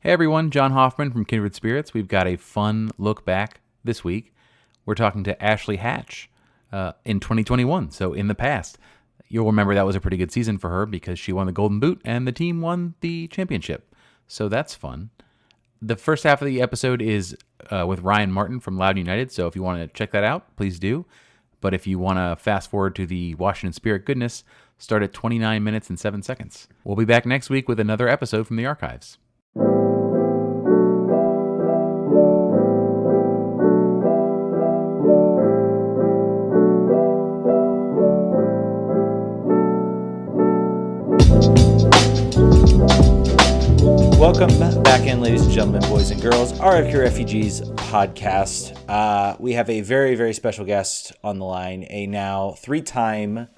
Hey everyone, John Hoffman from Kindred Spirits. We've got a fun look back this week. We're talking to Ashley Hatch in 2021, so in the past. You'll remember that was a pretty good season for her because she won the Golden Boot and the team won the championship. So that's fun. The first half of the episode is with Ryan Martin from Loudoun United, so if you want to check that out, please do. But if you want to fast forward to the Washington Spirit goodness, start at 29 minutes and 7 seconds. We'll be back next week with another episode from the archives. Welcome back in, ladies and gentlemen, boys and girls, RFQ Refugees podcast. We have a very, very special guest on the line, a now three-time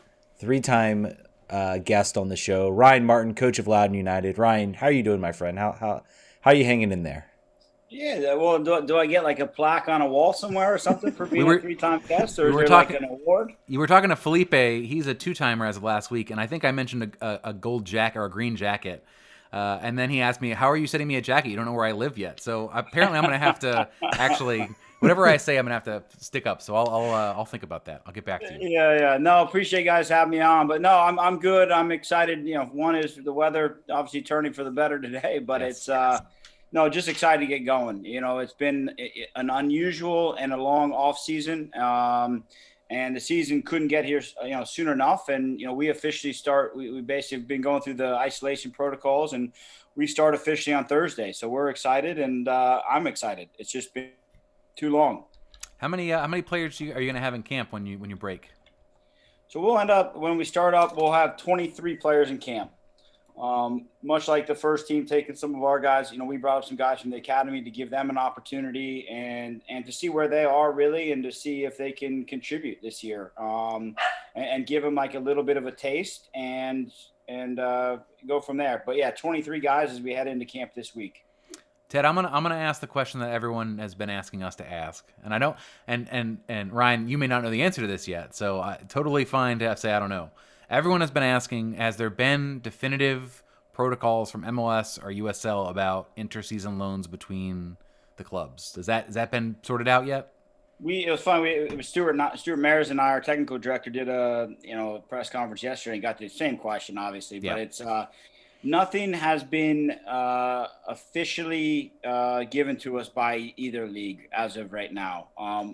guest on the show, Ryan Martin, coach of Loudoun United. Ryan, how are you doing, my friend? How are you hanging in there? Yeah, well, do I get like a plaque on a wall somewhere or something for being a three-time guest, or is there like an award? You were talking to Felipe. He's a two-timer as of last week, and I think I mentioned a gold jacket or a green jacket. And then he asked me, how are you sending me a jacket? You don't know where I live yet. So apparently I'm going to have to actually, whatever I say, I'm going to have to stick up. So I'll think about that. I'll get back to you. Yeah. No, appreciate you guys having me on. But no, I'm good. I'm excited. You know, one is the weather obviously turning for the better today, but Yes. no, just excited to get going. You know, it's been an unusual and a long off season. And the season couldn't get here, soon enough. And, we officially start, we basically have been going through the isolation protocols, and we start officially on Thursday. So we're excited, and I'm excited. It's just been too long. How many players are you going to have in camp when you break? So we'll end up, when we start up, we'll have 23 players in camp. Much like the first team taking some of our guys, we brought up some guys from the academy to give them an opportunity and to see where they are really, and to see if they can contribute this year, and give them like a little bit of a taste and go from there. But yeah, 23 guys as we head into camp this week. Ted, I'm gonna ask the question that everyone has been asking us to ask, and I don't. And Ryan, you may not know the answer to this yet, so totally fine to say I don't know. Everyone has been asking, has there been definitive protocols from MLS or USL about interseason loans between the clubs? Has that been sorted out yet? It was fun. It was Stuart Mares and I, our technical director, did a press conference yesterday and got the same question, obviously. But it's nothing has been officially given to us by either league as of right now.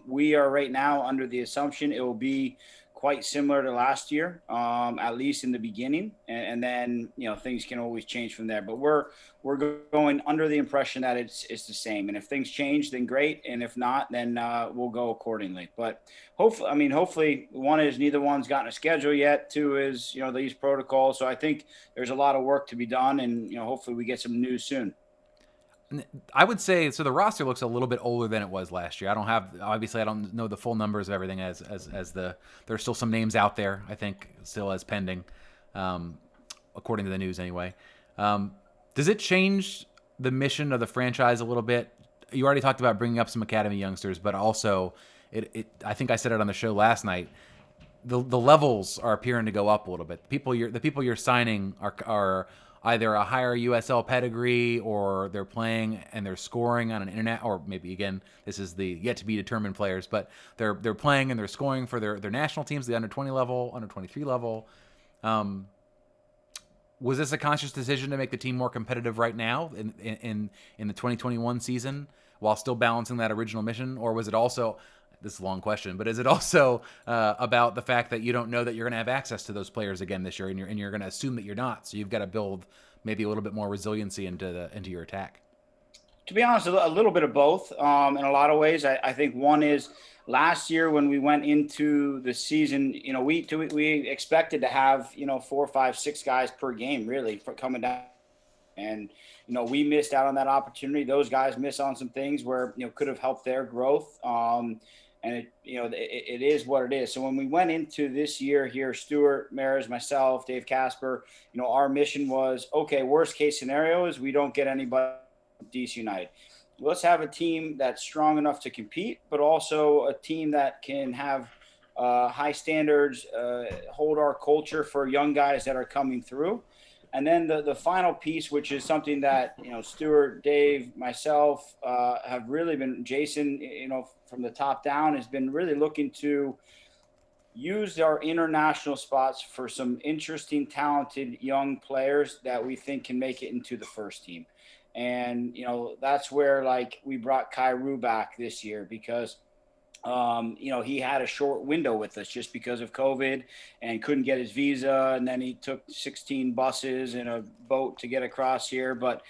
We are right now under the assumption it will be quite similar to last year, at least in the beginning, and then things can always change from there. But we're going under the impression that it's the same, and if things change, then great, and if not, then we'll go accordingly. But hopefully, one is neither one's gotten a schedule yet. Two is these protocols. So I think there's a lot of work to be done, and hopefully we get some news soon. I would say so. The roster looks a little bit older than it was last year. I don't know the full numbers of everything as there's still some names out there. I think still as pending, according to the news anyway. Does it change the mission of the franchise a little bit? You already talked about bringing up some academy youngsters, but also I think I said it on the show last night. The levels are appearing to go up a little bit. The people you're signing are either a higher USL pedigree, or they're playing and they're scoring on an internet, or maybe again this is the yet to be determined players, but they're playing and they're scoring for their national teams, the under 20 level, under 23 level. Was this a conscious decision to make the team more competitive right now in the 2021 season while still balancing that original mission, or was it also, this is a long question, but is it also about the fact that you don't know that you're going to have access to those players again this year, and you're going to assume that you're not, so you've got to build maybe a little bit more resiliency into your attack? To be honest, a little bit of both. In a lot of ways, I think one is last year when we went into the season, we expected to have 4, 5, 6 guys per game really for coming down. And, we missed out on that opportunity. Those guys missed on some things where, could have helped their growth. And it is what it is. So when we went into this year here, Stuart Mares, myself, Dave Casper, our mission was, okay, worst case scenario is we don't get anybody from DC United. Let's have a team that's strong enough to compete, but also a team that can have high standards, hold our culture for young guys that are coming through. And then the final piece, which is something that, Stuart, Dave, myself have really been, Jason, from the top down has been really looking to use our international spots for some interesting, talented young players that we think can make it into the first team. And, that's where like we brought Kyrou back this year because he had a short window with us just because of COVID and couldn't get his visa. And then he took 16 buses and a boat to get across here. But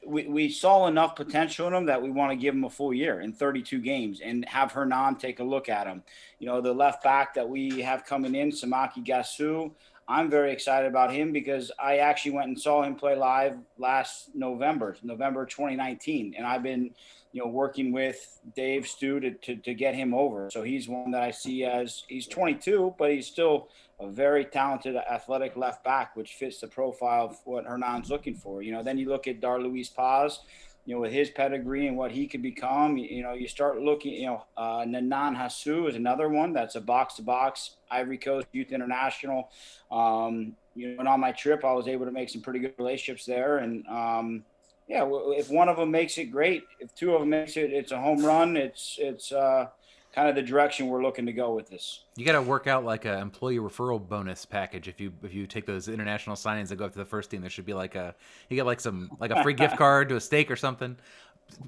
we saw enough potential in him that we want to give him a full year in 32 games and have Hernan take a look at him. The left back that we have coming in, Samaki Gasu, I'm very excited about him because I actually went and saw him play live last November 2019. And I've been, working with Dave Stu to get him over. So he's one that I see as he's 22, but he's still a very talented, athletic left back, which fits the profile of what Hernan's looking for. Then you look at Dar Luis Paz, with his pedigree and what he could become. You start looking, Nanan Hasu is another one that's a box-to-box Ivory Coast Youth International. And on my trip, I was able to make some pretty good relationships there. And, if one of them makes it, great. If two of them makes it, it's a home run. It's kind of the direction we're looking to go with this. You got to work out like an employee referral bonus package. If you take those international signings that go up to the first team, there should be you get like a free gift card to a steak or something.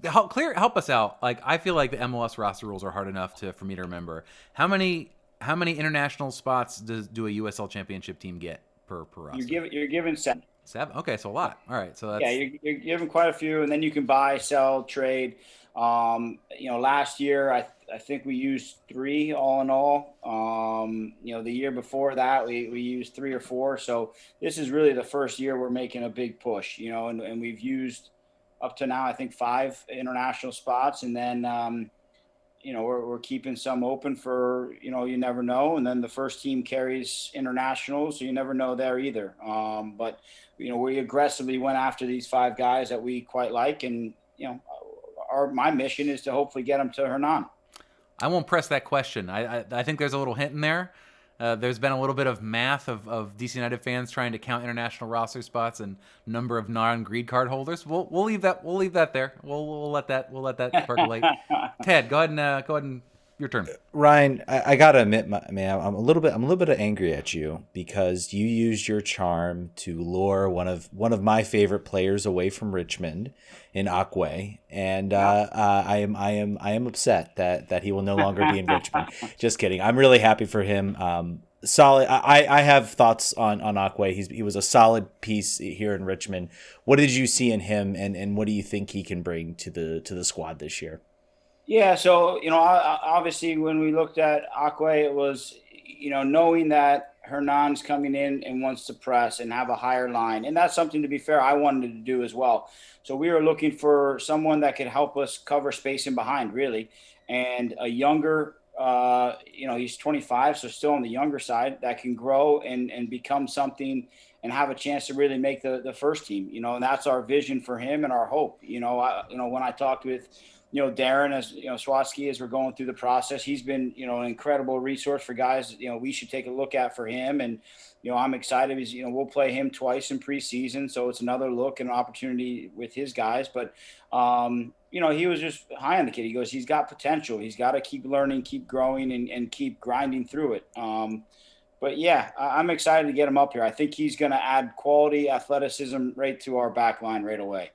Help us out. Like, I feel like the MLS roster rules are hard enough for me to remember. How many international spots do a USL Championship team get per roster? You're given 7. 7? Okay, so a lot. All right, so that's you're given quite a few, and then you can buy, sell, trade. Last year I think we used 3 all in all. The year before that we used 3 or 4. So this is really the first year we're making a big push. And we've used up to now I think 5 international spots, and then we're keeping some open for, you never know. And then the first team carries internationals, so you never know there either. But, we aggressively went after these 5 guys that we quite like. And, my mission is to hopefully get them to Hernan. I won't press that question. I think there's a little hint in there. There's been a little bit of math of DC United fans trying to count international roster spots and number of non-green card holders. We'll leave that there. We'll let that percolate. Ted, go ahead and your turn. Ryan, I gotta admit, man, I'm a little bit angry at you because you used your charm to lure one of my favorite players away from Richmond in Akwe, and I am upset that he will no longer be in Richmond. Just kidding. I'm really happy for him. Solid. I have thoughts on Akwe. He was a solid piece here in Richmond. What did you see in him, and what do you think he can bring to the squad this year? Yeah, so, obviously when we looked at Akwe, it was, knowing that Hernan's coming in and wants to press and have a higher line. And that's something, to be fair, I wanted to do as well. So we were looking for someone that could help us cover space in behind, really. And a younger, he's 25, so still on the younger side, that can grow and become something and have a chance to really make the first team, and that's our vision for him and our hope. When I talked with Darren, as Swatsky, as we're going through the process, he's been, an incredible resource for guys, we should take a look at for him. And, I'm excited because, we'll play him twice in preseason. So it's another look and opportunity with his guys. But, he was just high on the kid. He goes, he's got potential. He's got to keep learning, keep growing and keep grinding through it. But yeah, I'm excited to get him up here. I think he's going to add quality athleticism right to our back line right away.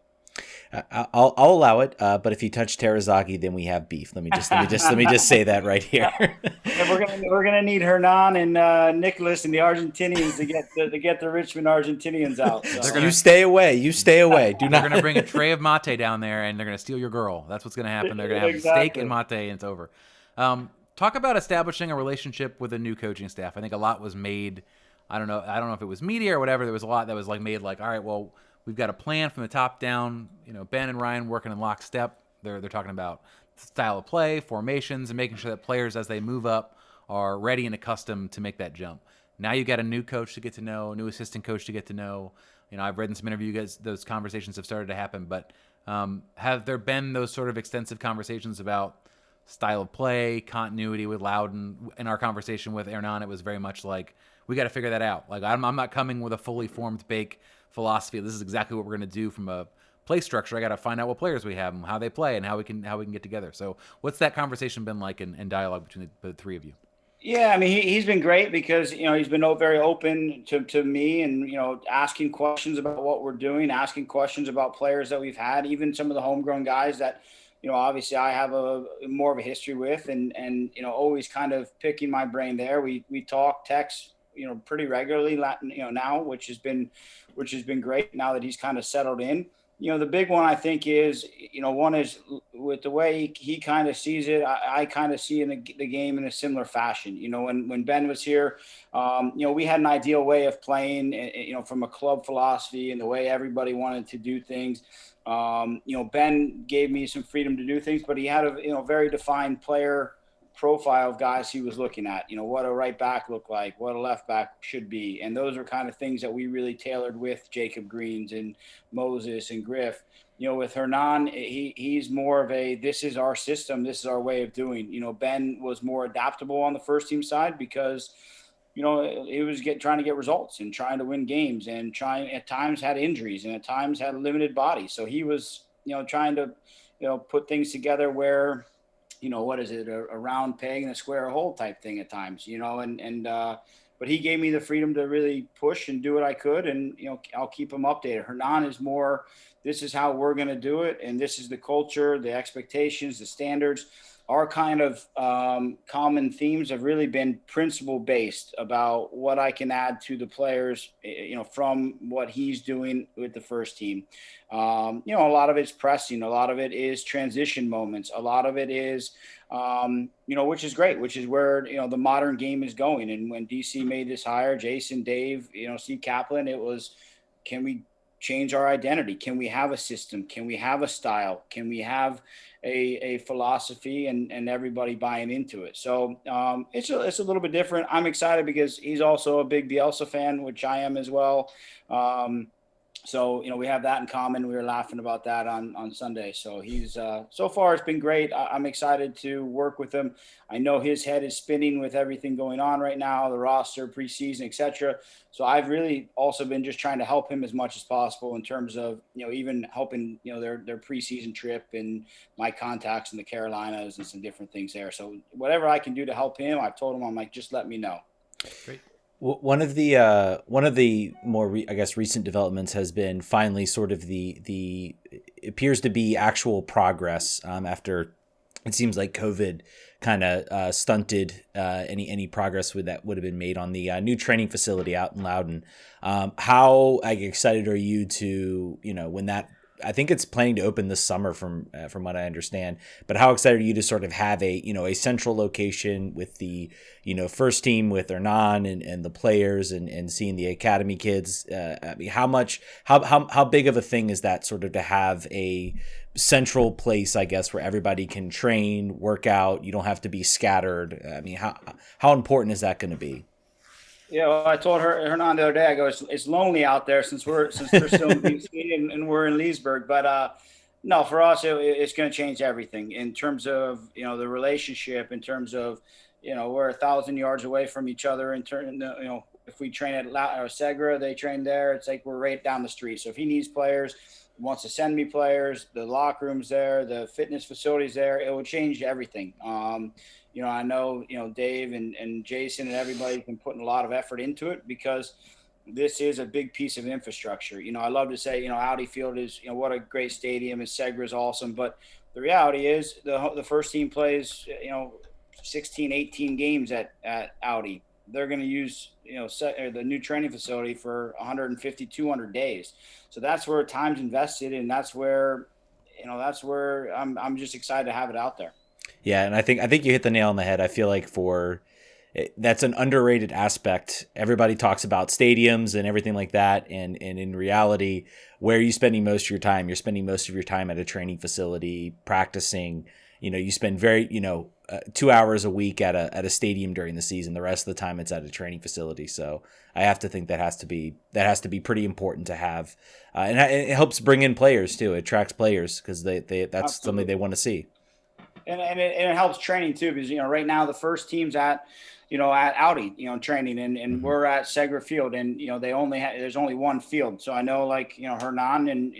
I'll allow it, but if you touch Terazagi, then we have beef. Let me just say that right here. Yeah, we're gonna need Hernan and Nicholas and the Argentinians to get the Richmond Argentinians out. So. You stay away. Do not. They're gonna bring a tray of mate down there, and they're gonna steal your girl. That's what's gonna happen. They're gonna have steak and mate, and it's over. Talk about establishing a relationship with a new coaching staff. I think a lot was made. I don't know if it was media or whatever. There was a lot that was made all right, well, we've got a plan from the top down. Ben and Ryan working in lockstep. They're talking about style of play, formations, and making sure that players, as they move up, are ready and accustomed to make that jump. Now you got a new coach to get to know, a new assistant coach to get to know. I've read in some interviews those conversations have started to happen. But have there been those sort of extensive conversations about style of play, continuity with Loudoun? In our conversation with Hernan, it was very much like, we got to figure that out. Like I'm not coming with a fully formed bake philosophy. This is exactly what we're going to do from a play structure. I got to find out what players we have and how they play and how we can get together. So what's that conversation been like in dialogue between the three of you? Yeah, I mean, he's been great because, he's been very open to me and, asking questions about what we're doing, asking questions about players that we've had, even some of the homegrown guys that, obviously I have a more of a history with and, always kind of picking my brain there. We talk, text, pretty regularly, now, which has been great now that he's kind of settled in. The big one I think is, one is with the way he kind of sees it. I kind of see in the game in a similar fashion. When Ben was here, we had an ideal way of playing, from a club philosophy and the way everybody wanted to do things. Ben gave me some freedom to do things, but he had a very defined player profile of guys he was looking at, what a right back looked like, what a left back should be. And those are kind of things that we really tailored with Jacob Greens and Moses and Griff. With Hernan, he's more of this is our system, this is our way of doing. Ben was more adaptable on the first team side because, he was trying to get results and trying to win games and trying at times had injuries and at times had a limited body. So he was, trying to, put things together where, what is it, a round peg and a square hole type thing at times, but he gave me the freedom to really push and do what I could. And, I'll keep him updated. Hernan is more, this is how we're going to do it. And this is the culture, the expectations, the standards. Our kind of common themes have really been principle based about what I can add to the players, from what he's doing with the first team. A lot of it's pressing, a lot of it is transition moments, a lot of it is, which is great, which is where, the modern game is going. And when DC made this hire, Jason, Dave, Steve Kaplan, it was, can we change our identity? Can we have a system? Can we have a style? Can we have a philosophy and everybody buying into it? So it's a little bit different. I'm excited because he's also a big Bielsa fan, which I am as well. So, we have that in common. We were laughing about that on Sunday. So he's so far it's been great. I'm excited to work with him. I know his head is spinning with everything going on right now, the roster, preseason, etc. So I've really also been just trying to help him as much as possible in terms of, even helping, their preseason trip and my contacts in the Carolinas and some different things there. So whatever I can do to help him, I've told him, I'm like, just let me know. Great. One of the more recent developments has been finally sort of the appears to be actual progress after it seems like COVID kind of stunted any progress that would have been made on the new training facility out in Loudoun. How excited are you to when that? I think it's planning to open this summer from what I understand, but how excited are you to sort of have a central location with the, first team with Hernan and the players and seeing the academy kids? I mean, how big of a thing is that sort of to have a central place, I guess, where everybody can train, work out, you don't have to be scattered. I mean, how important is that going to be? Yeah, well, I told Hernan the other day. I go, it's lonely out there since we're still in DC and we're in Leesburg. But no, for us, it's going to change everything in terms of the relationship. In terms of we're 1,000 yards away from each other. In turn, if we train at Segra, they train there. It's like we're right down the street. So if he needs players, wants to send me players, the locker room's there, the fitness facilities there, it will change everything. I know, Dave and Jason and everybody have been putting a lot of effort into it because this is a big piece of infrastructure. I love to say, Audi Field is, what a great stadium, and Segra is awesome. But the reality is the first team plays, 16, 18 games at Audi. They're going to use, the new training facility for 150, 200 days. So that's where time's invested. And that's where I'm just excited to have it out there. Yeah, and I think you hit the nail on the head. I feel like that's an underrated aspect. Everybody talks about stadiums and everything like that, and in reality, where are you spending most of your time? You're spending most of your time at a training facility practicing. You spend 2 hours a week at a stadium during the season. The rest of the time it's at a training facility. So I have to think that has to be pretty important to have, and it helps bring in players too. It attracts players because that's Absolutely. something they want to see. And it helps training too, because right now the first team's at at Audi, training, and we're at Segra Field, and there's only one field. So I know, like, Hernan, and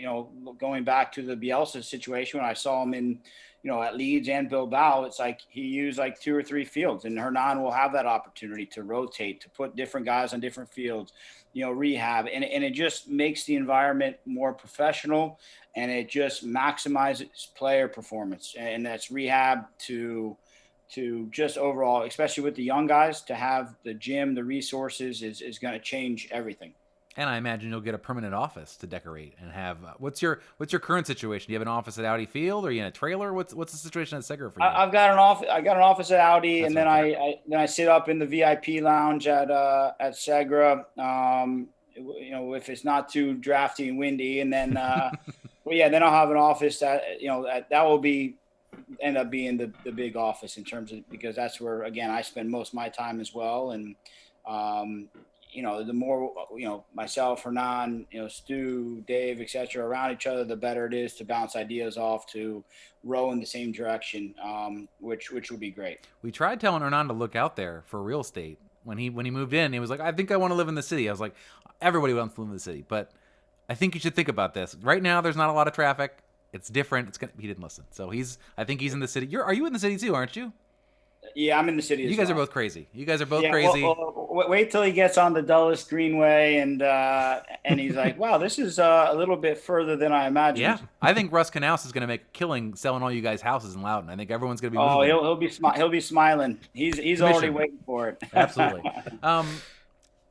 going back to the Bielsa situation, when I saw him in, at Leeds and Bilbao, it's like he used like 2 or 3 fields, and Hernan will have that opportunity to rotate, to put different guys on different fields, rehab, and it just makes the environment more professional, and it just maximizes player performance, and that's rehab to just overall, especially with the young guys, to have the gym, the resources is going to change everything. And I imagine you'll get a permanent office to decorate and have. What's your current situation? Do you have an office at Audi Field, or are you in a trailer? What's the situation at Segra for you? I've got an office. I got an office at Audi, and then I sit up in the VIP lounge at Segra. If it's not too drafty and windy, and then then I'll have an office that that will end up being the big office in terms of, because that's where, again, I spend most of my time as well. And the more, myself, Hernan, Stu, Dave, etc., around each other, the better it is to bounce ideas off, to row in the same direction, which would be great. We tried telling Hernan to look out there for real estate. When he moved in, he was like, I think I want to live in the city. I was like, everybody wants to live in the city, but I think you should think about this. Right now, there's not a lot of traffic. It's different. He didn't listen. So I think he's in the city. Are you in the city too, aren't you? Yeah, I'm in the city. You guys are both crazy. Crazy. Well, wait till he gets on the Dulles Greenway, and he's like, wow, this is a little bit further than I imagined. Yeah, I think Russ Knaus is going to make a killing selling all you guys houses in Loudoun. I think everyone's going to be moving. He'll be smiling. He's already waiting for it. Absolutely.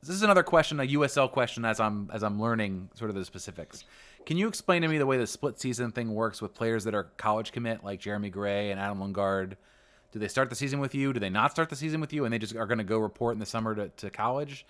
This is another question, a USL question, as I'm learning sort of the specifics. Can you explain to me the way the split season thing works with players that are college commit, like Jeremy Gray and Adam Lundgaard? Do they start the season with you? Do they not start the season with you, and they just are going to go report in the summer to college?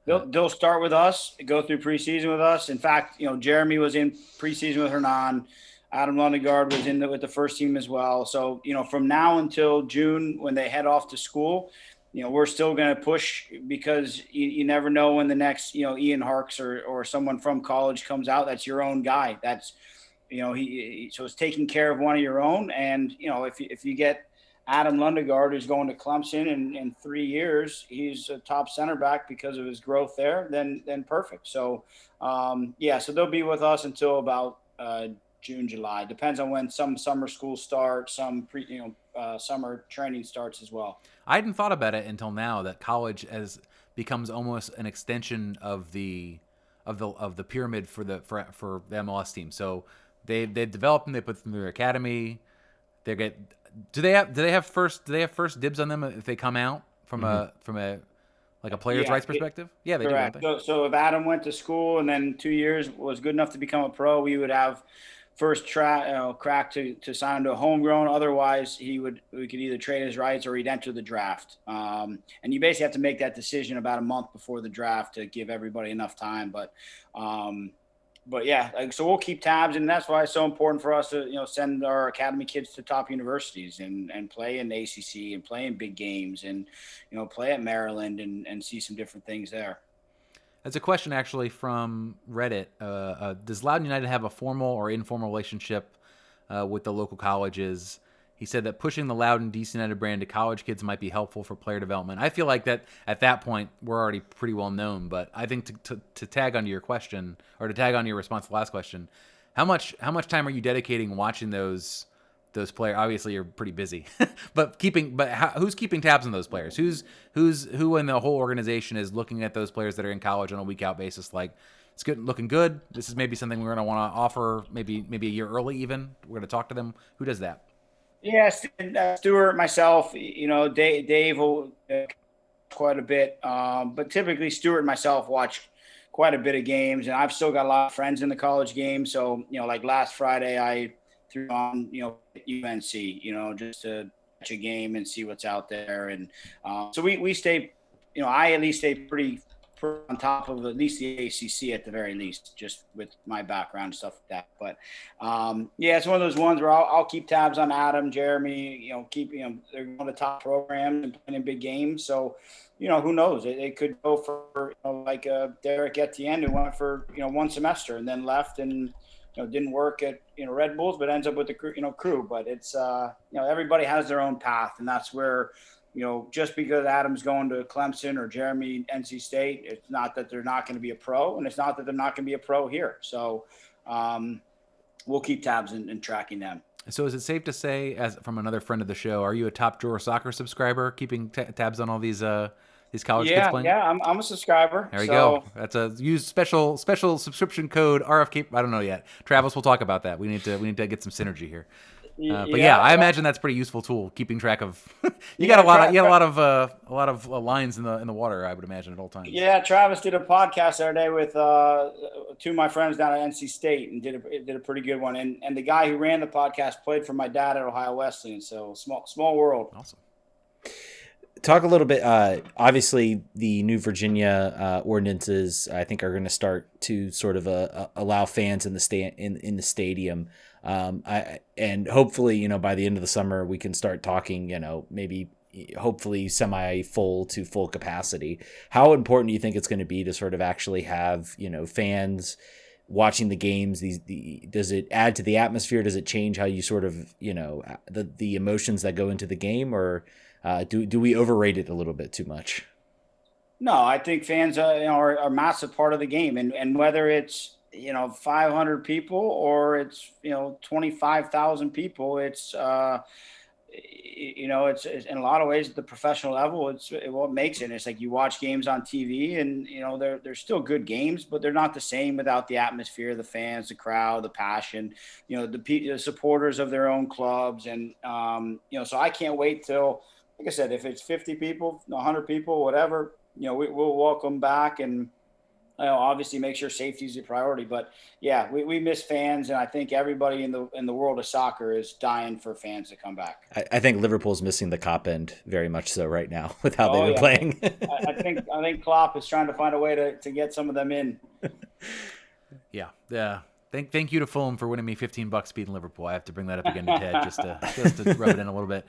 They'll start with us, go through preseason with us. In fact, Jeremy was in preseason with Hernan. Adam Lundgaard was with the first team as well. So, from now until June, when they head off to school, we're still going to push, because you never know when the next, Ian Harks or someone from college comes out. That's your own guy. That's, so it's taking care of one of your own. And, if you get Adam Lundgaard, who's going to Clemson in 3 years, he's a top center back because of his growth there, then perfect. So, so they'll be with us until about June, July. Depends on when some summer school starts, some summer training starts as well. I hadn't thought about it until now, that college becomes almost an extension of the pyramid for the MLS team. So they develop them, they put them through their academy. Do they have first dibs on them if they come out from a player's rights perspective? Yeah, they correct. do. So if Adam went to school and then 2 years was good enough to become a pro, we would have first crack to sign to a homegrown. Otherwise, we could either trade his rights or he'd enter the draft. And you basically have to make that decision about a month before the draft to give everybody enough time. But yeah, so we'll keep tabs, and that's why it's so important for us to send our academy kids to top universities and play in the ACC and play in big games and play at Maryland and see some different things there. That's a question actually from Reddit. Does Loudoun United have a formal or informal relationship with the local colleges? He said that pushing the Loudoun DC United brand to college kids might be helpful for player development. I feel like that at that point we're already pretty well known, but I think to tag onto your question, or to tag on your response to the last question, how much time are you dedicating watching those players? Obviously you're pretty busy, but who's keeping tabs on those players? Who in the whole organization is looking at those players that are in college on a week out basis? Like, it's good, looking good. This is maybe something we're going to want to offer maybe a year early even. We're going to talk to them. Who does that? Yes, Stuart, myself, Dave will quite a bit, but typically Stuart and myself watch quite a bit of games, and I've still got a lot of friends in the college game. So, like last Friday, I threw on, UNC, just to catch a game and see what's out there. And so we stay, I at least stay pretty on top of at least the ACC at the very least, just with my background and stuff like that. But it's one of those ones where I'll keep tabs on Adam, Jeremy, they're one of the top programs and playing in big games. So, who knows? It could go for, like Derek Etienne, who went for, one semester and then left and, didn't work at, Red Bulls, but ends up with the crew. But it's, everybody has their own path, and that's where just because Adam's going to Clemson or Jeremy NC State, it's not that they're not going to be a pro, and it's not that they're not going to be a pro here. So we'll keep tabs and tracking them. So is it safe to say, as from another friend of the show, are you a Top Drawer Soccer subscriber, keeping tabs on all these college kids playing? Yeah, I'm a subscriber. There you go. That's a use special subscription code RFK. I don't know yet. Travis, we'll talk about that. We need to get some synergy here. But I imagine that's a pretty useful tool, keeping track of. you got a lot of lines in the water, I would imagine, at all times. Yeah, Travis did a podcast the other day with two of my friends down at NC State and did a pretty good one. And the guy who ran the podcast played for my dad at Ohio Wesleyan. So small world. Awesome. Talk a little bit. Obviously, the new Virginia ordinances, I think, are going to start to sort of allow fans in the stadium. And hopefully, by the end of the summer, we can start talking. Maybe hopefully semi-full to full capacity. How important do you think it's going to be to sort of actually have fans watching the games? Does it add to the atmosphere? Does it change how you sort of the emotions that go into the game, or do we overrate it a little bit too much? No, I think fans are a massive part of the game, and whether it's 500 people or it's 25,000 people, it's it's in a lot of ways at the professional level, it's what makes it. It's like you watch games on TV, and they're still good games, but they're not the same without the atmosphere, the fans, the crowd, the passion, the supporters of their own clubs, and so I can't wait till, like I said, if it's 50 people, 100 people, whatever, we'll welcome back, and obviously make sure safety is a priority. But yeah, we miss fans, and I think everybody in the world of soccer is dying for fans to come back. I think Liverpool's missing the Kop end very much so right now with how they've been playing. I think Klopp is trying to find a way to get some of them in. Yeah. Thank you to Fulham for winning me $15 beating Liverpool. I have to bring that up again to Ted just to rub it in a little bit.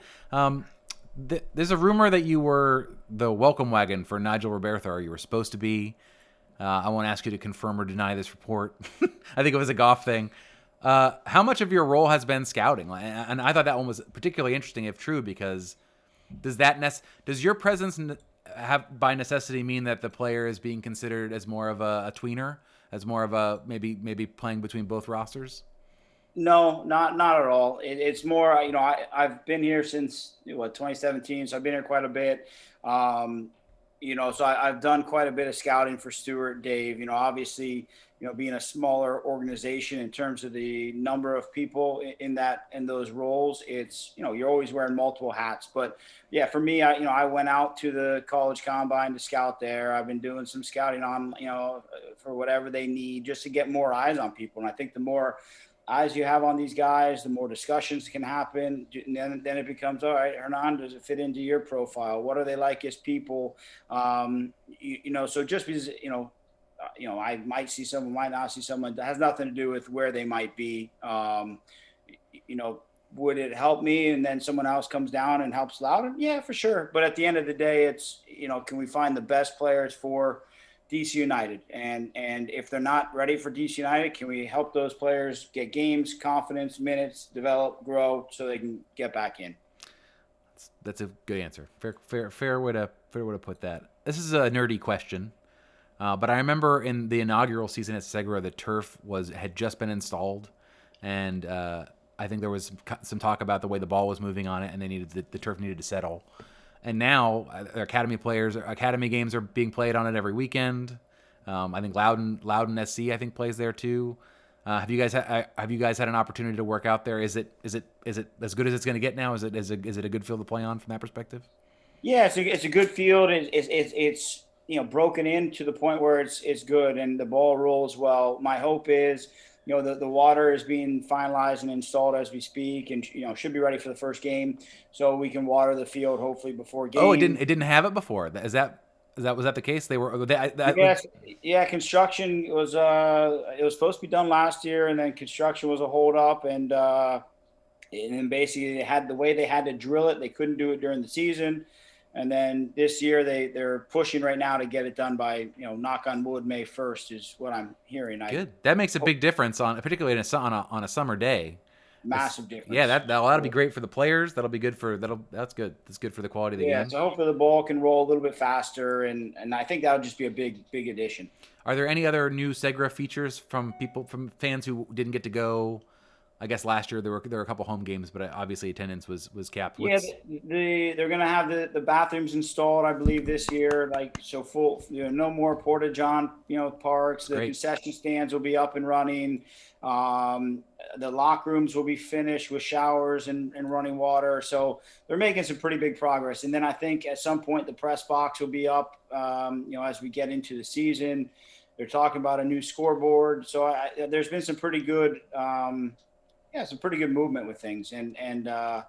There's a rumor that you were the welcome wagon for Nigel Roberto, or you were supposed to be. I won't ask you to confirm or deny this report. I think it was a golf thing. How much of your role has been scouting? And I thought that one was particularly interesting, if true, because does your presence have by necessity mean that the player is being considered as more of a tweener, as more of a maybe playing between both rosters? No, not at all. It's more, I've been here since 2017, so I've been here quite a bit. So I've done quite a bit of scouting for Stuart, Dave. Obviously, being a smaller organization in terms of the number of people in those roles, it's you're always wearing multiple hats. But yeah, for me, I went out to the college combine to scout there. I've been doing some scouting on for whatever they need, just to get more eyes on people. And I think the more eyes you have on these guys, the more discussions can happen. And then it becomes, all right, Hernan, does it fit into your profile? What are they like as people? So just because, I might see someone, might not see someone, that has nothing to do with where they might be. Would it help me and then someone else comes down and helps Loudoun? Yeah, for sure. But at the end of the day, it's, can we find the best players for DC United, and if they're not ready for DC United, can we help those players get games, confidence, minutes, develop, grow, so they can get back in? That's a good answer. Fair way to put that. This is a nerdy question, but I remember in the inaugural season at Segura, the turf had just been installed, and I think there was some talk about the way the ball was moving on it, and the turf needed to settle. And now academy games are being played on it every weekend. I think Loudoun SC plays there too. Have you guys had an opportunity to work out there? Is it as good as it's going to get now? Is it a good field to play on from that perspective? Yeah, it's a good field. It's broken in to the point where it's good and the ball rolls well. My hope is the water is being finalized and installed as we speak, and should be ready for the first game, so we can water the field hopefully before game. Oh, it didn't have it before. Was that the case? Yeah. Construction was it was supposed to be done last year, and then construction was a hold up, and then basically they had to drill it. They couldn't do it during the season. And then this year they're pushing right now to get it done by, knock on wood, May 1st is what I'm hearing. Good. That makes a big difference particularly on a summer day. Massive difference. Yeah, that'll be great for the players. That'll be good for that's good. That's good for the quality of the game. So hopefully the ball can roll a little bit faster, and I think that would just be a big addition. Are there any other new Segra features from fans who didn't get to go? I guess last year there were a couple home games, but obviously attendance was capped. They're going to have the bathrooms installed, I believe, this year. Like, so full, no more porta john, parks. The concession stands will be up and running. The locker rooms will be finished with showers and running water. So they're making some pretty big progress. And then I think at some point the press box will be up. As we get into the season, they're talking about a new scoreboard. So there's been some pretty good. Some pretty good movement with things, and I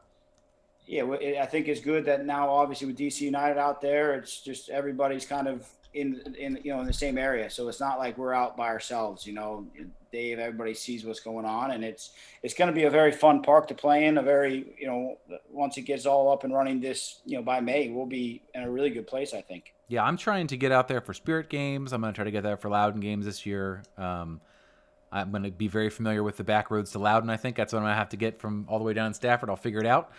think it's good that now, obviously with DC United out there, it's just everybody's kind of in the same area, so it's not like we're out by ourselves. Dave, everybody sees what's going on, and it's going to be a very fun park to play in. A very once it gets all up and running this by May, we'll be in a really good place, I think. Yeah, I'm trying to get out there for Spirit games. I'm going to try to get there for Loudoun games this year. I'm going to be very familiar with the back roads to Loudoun. I think that's what I'm going to have to get from all the way down in Stafford. I'll figure it out.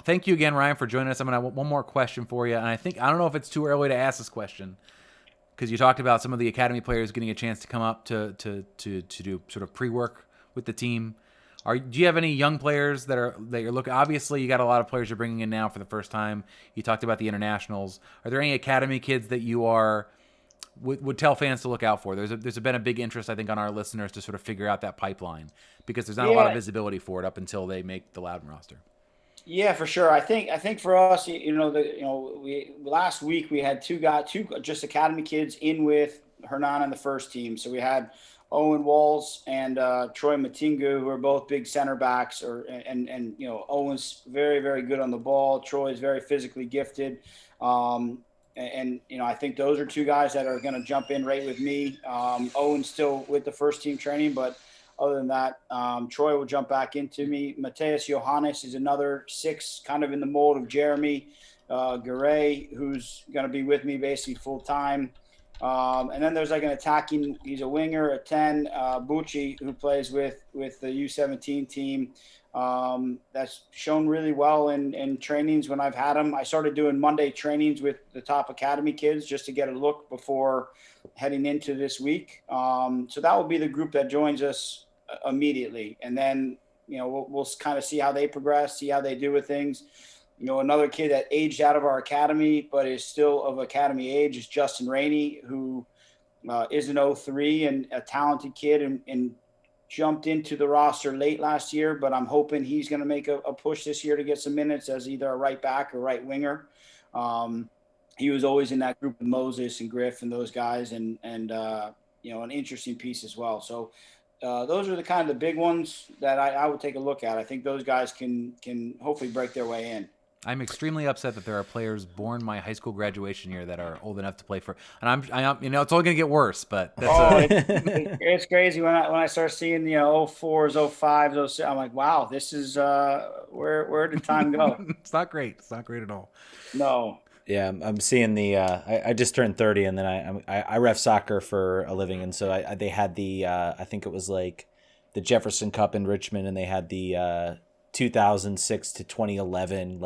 Thank you again, Ryan, for joining us. I'm going to have one more question for you. And I don't know if it's too early to ask this question, because you talked about some of the academy players getting a chance to come up to do sort of pre-work with the team. Do you have any young players that you're looking? Obviously, you got a lot of players you're bringing in now for the first time. You talked about the internationals. Are there any academy kids that you would tell fans to look out for? There's been a big interest, I think, on our listeners to sort of figure out that pipeline, because there's not a lot of visibility for it up until they make the Loudoun roster. Yeah, for sure. I think for us, last week we had two just academy kids in with Hernan on the first team. So we had Owen Walls and Troy Matingu, who are both big center backs. And Owen's very, very good on the ball. Troy's very physically gifted. And I think those are two guys that are going to jump in right with me. Owen's still with the first team training, but other than that, Troy will jump back into me. Mateus Johannes is another 6, kind of in the mold of Jeremy Garay, who's going to be with me basically full time. And then there's like an attacking, he's a winger, a 10, Bucci, who plays with the U17 team. That's shown really well in trainings when I've had him. I started doing Monday trainings with the top academy kids just to get a look before heading into this week. So that will be the group that joins us immediately. And then, we'll kind of see how they progress, see how they do with things. Another kid that aged out of our academy, but is still of academy age, is Justin Rainey, who is an 03 and a talented kid and jumped into the roster late last year, but I'm hoping he's going to make a push this year to get some minutes as either a right back or right winger. He was always in that group with Moses and Griff and those guys, and an interesting piece as well. So those are the kind of the big ones that I would take a look at. I think those guys can hopefully break their way in. I'm extremely upset that there are players born my high school graduation year that are old enough to play for, and I'm it's only going to get worse. But that's it's crazy when I start seeing the 04s, 05s, 06. I'm like, wow, this is where did time go? It's not great. It's not great at all. No. Yeah, I'm seeing the. I just turned 30, and then I ref soccer for a living, and so they had the. I think it was like the Jefferson Cup in Richmond, and they had the 2006 to 2011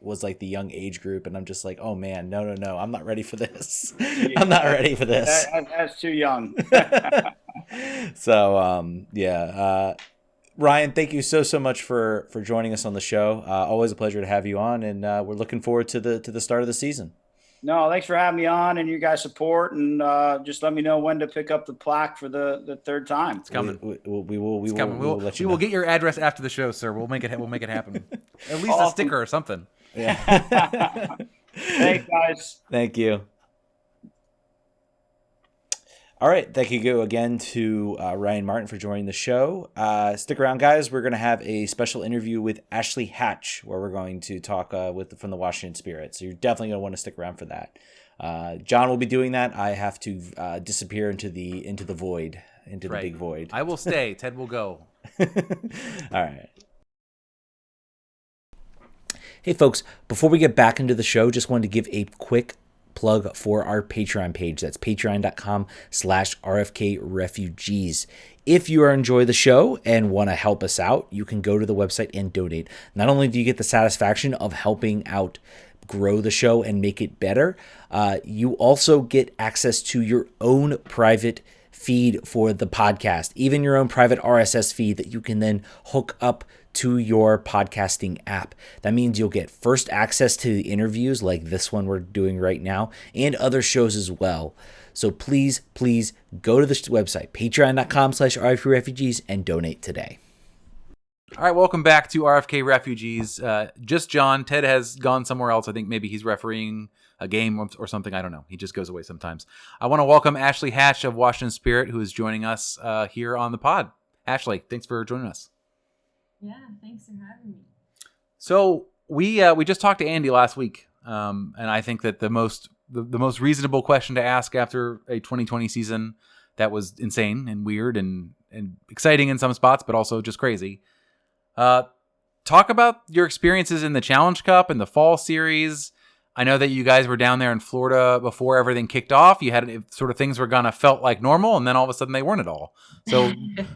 was the young age group, and I'm just like, oh man, no, I'm not ready for this. I'm not ready for this. That's too young. So Ryan, thank you so much for joining us on the show. Always a pleasure to have you on, and we're looking forward to the start of the season. No, thanks for having me on and you guys' support, and just let me know when to pick up the plaque for the third time. It's coming. We will let you know. We will get your address after the show, sir. We'll make it happen. At least a sticker or something. Yeah. Thanks, guys. Thank you. All right. Thank you again to Ryan Martin for joining the show. Stick around, guys. We're going to have a special interview with Ashley Hatch, where we're going to talk from the Washington Spirit. So you're definitely going to want to stick around for that. John will be doing that. I have to disappear into the void, the big void. I will stay. Ted will go. All right. Hey, folks. Before we get back into the show, just wanted to give a quick plug for our Patreon page. That's patreon.com/RFKrefugees. If you are enjoy the show and want to help us out, you can go to the website and donate. Not only do you get the satisfaction of helping out grow the show and make it better, you also get access to your own private feed for the podcast, even your own private RSS feed that you can then hook up to your podcasting app. That means you'll get first access to the interviews like this one we're doing right now and other shows as well. So please go to this website, patreon.com/RFKrefugees, and donate today. All right, welcome back to RFK Refugees. Just John. Ted has gone somewhere else. I think maybe he's refereeing a game or something. I don't know. He just goes away sometimes. I want to welcome Ashley Hatch of Washington Spirit, who is joining us here on the pod. Ashley, thanks for joining us. Yeah, thanks for having me. So we just talked to Andy last week, and I think that the most reasonable question to ask after a 2020 season that was insane and weird and exciting in some spots, but also just crazy. Talk about your experiences in the Challenge Cup and the fall series. I know that you guys were down there in Florida before everything kicked off. You had sort of things were gonna felt like normal, and then all of a sudden they weren't at all. So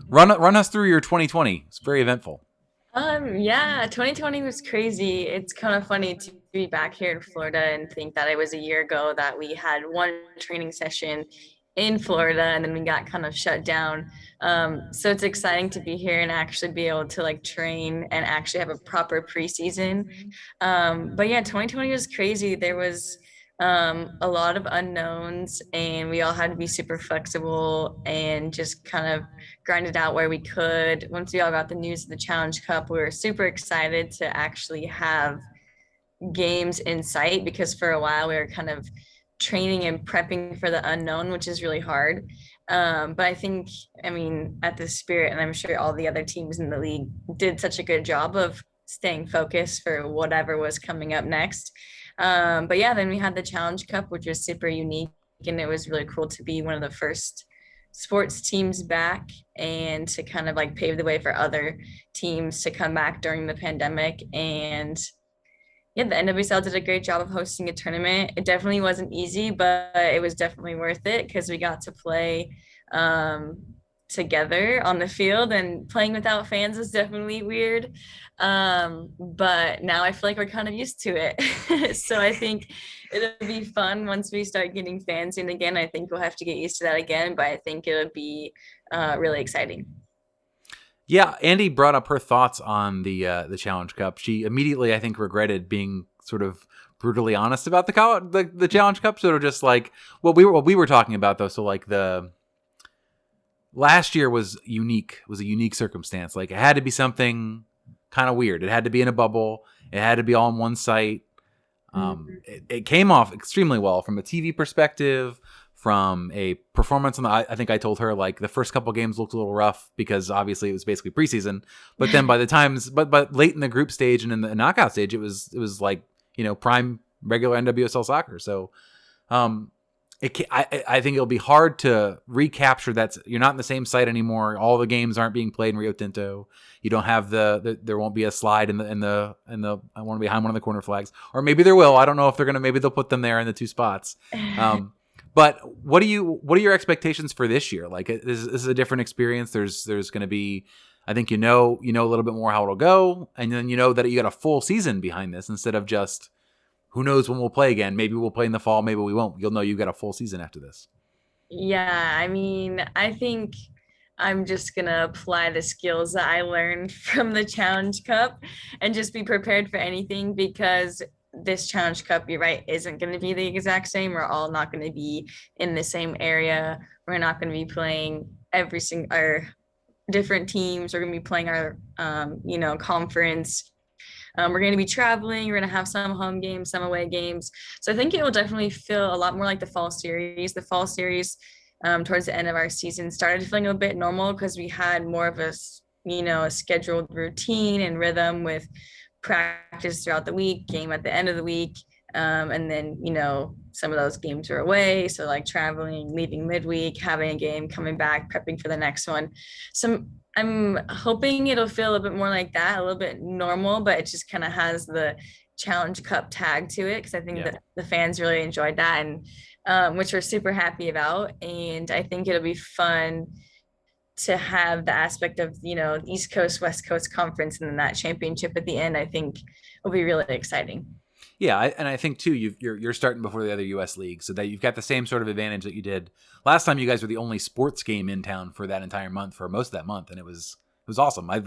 run us through your 2020. It's very eventful. Yeah, 2020 was crazy. It's kind of funny to be back here in Florida and think that it was a year ago that we had one training session in Florida and then we got kind of shut down. So it's exciting to be here and actually be able to like train and actually have a proper preseason. But yeah, 2020 was crazy. There was a lot of unknowns and we all had to be super flexible and just kind of grind it out where we could. Once we all got the news of the Challenge Cup, we were super excited to actually have games in sight because for a while we were kind of training and prepping for the unknown, which is really hard. But I think, at the Spirit, and I'm sure all the other teams in the league did such a good job of staying focused for whatever was coming up next. But yeah, then we had the Challenge Cup, which was super unique. And it was really cool to be one of the first sports teams back and to kind of like pave the way for other teams to come back during the pandemic. And yeah, the NWSL did a great job of hosting a tournament. It definitely wasn't easy, but it was definitely worth it because we got to play together on the field, and playing without fans is definitely weird. But now I feel like we're kind of used to it. So I think it'll be fun once we start getting fans in again. I think we'll have to get used to that again, but I think it'll be really exciting. Yeah, Andy brought up her thoughts on the Challenge Cup. She immediately, I think, regretted being sort of brutally honest about the Challenge Cup. Sort of just like what we were talking about, though. So like the last year was unique. Was a unique circumstance. Like it had to be something kind of weird. It had to be in a bubble. It had to be all on one site. It came off extremely well from a TV perspective. From a performance on I think I told her like the first couple games looked a little rough because obviously it was basically preseason. But then by the times, but late in the group stage and in the knockout stage, it was like prime regular NWSL soccer. So, I think it'll be hard to recapture that. You're not in the same site anymore. All the games aren't being played in Rio Tinto. You don't have there won't be a slide in the I want to be behind one of the corner flags, or maybe there will. I don't know if they're gonna. Maybe they'll put them there in the two spots. But what are your expectations for this year? Like, this is a different experience. There's going to be, I think a little bit more how it'll go, and then that you got a full season behind this instead of just who knows when we'll play again. Maybe we'll play in the fall, maybe we won't. You'll know you got a full season after this. Yeah, I think I'm just gonna apply the skills that I learned from the Challenge Cup and just be prepared for anything because this Challenge Cup, you're right, isn't going to be the exact same. We're all not going to be in the same area. We're not going to be playing our different teams. We're going to be playing our, conference. We're going to be traveling. We're going to have some home games, some away games. So I think it will definitely feel a lot more like the fall series. The fall series, towards the end of our season, started feeling a bit normal because we had more of a scheduled routine and rhythm with practice throughout the week, game at the end of the week, and then some of those games are away, so like traveling, leaving midweek, having a game, coming back, prepping for the next one. So I'm hoping it'll feel a bit more like that, a little bit normal, but it just kind of has the Challenge Cup tag to it, because I think that the fans really enjoyed that, and which we're super happy about. And I think it'll be fun to have the aspect of, East Coast, West Coast conference, and then that championship at the end, I think will be really exciting. Yeah, and I think too, you're starting before the other U.S. leagues, so that you've got the same sort of advantage that you did last time. You guys were the only sports game in town for that entire month, for most of that month, and it was awesome. I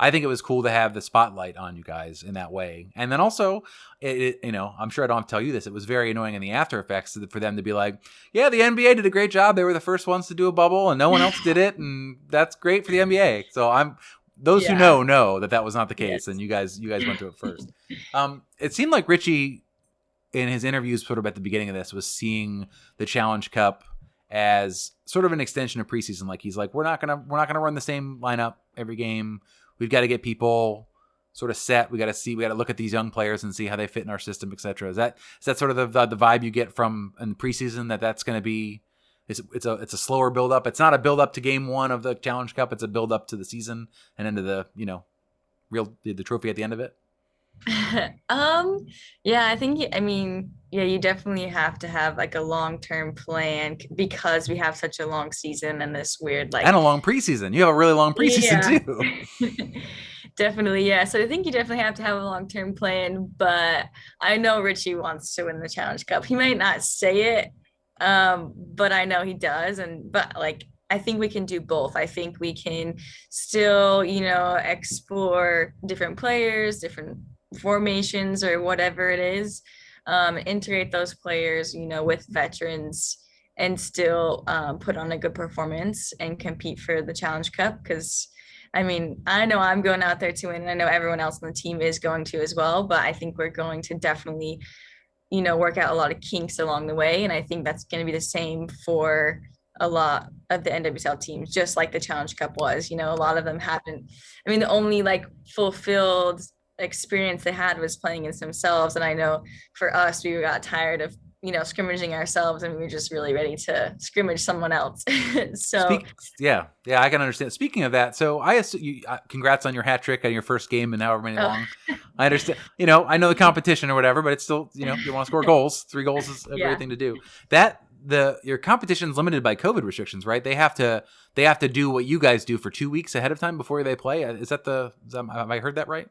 think it was cool to have the spotlight on you guys in that way, and then also, I'm sure I don't have to tell you this. It was very annoying in the after effects for them to be like, "Yeah, the NBA did a great job. They were the first ones to do a bubble, and no one else did it, and that's great for the NBA." So those who know that was not the case, and you guys went to it first. It seemed like Richie, in his interviews sort of at the beginning of this, was seeing the Challenge Cup as sort of an extension of preseason. Like, he's like, we're not gonna run the same lineup every game. We've got to get people sort of set. We got to look at these young players and see how they fit in our system, etc. Is that sort of the vibe you get from in the preseason, that's going to be? It's a slower build up. It's not a build up to game one of the Challenge Cup. It's a build up to the season and into the the trophy at the end of it. Yeah, you definitely have to have like a long-term plan, because we have such a long season and this weird and a long preseason. You have a really long preseason too. Definitely, yeah. So I think you definitely have to have a long-term plan, but I know Richie wants to win the Challenge Cup. He might not say it, but I know he does. But I think we can do both. I think we can still, explore different players, different formations, or whatever it is, integrate those players, with veterans, and still put on a good performance and compete for the Challenge Cup. Because I know I'm going out there to win, and I know everyone else on the team is going to as well, but I think we're going to definitely, work out a lot of kinks along the way. And I think that's going to be the same for a lot of the NWSL teams, just like the Challenge Cup was. A lot of them haven't. The only fulfilled experience they had was playing against themselves. And I know for us, we got tired of scrimmaging ourselves, and we were just really ready to scrimmage someone else. So yeah, I can understand. Speaking of that, so I assume congrats on your hat trick on your first game in however many long. I understand. I know the competition or whatever, but it's still, you want to score goals. 3 goals is everything to do. Your competition's limited by COVID restrictions, right? They have to do what you guys do for 2 weeks ahead of time before they play. Have I heard that right?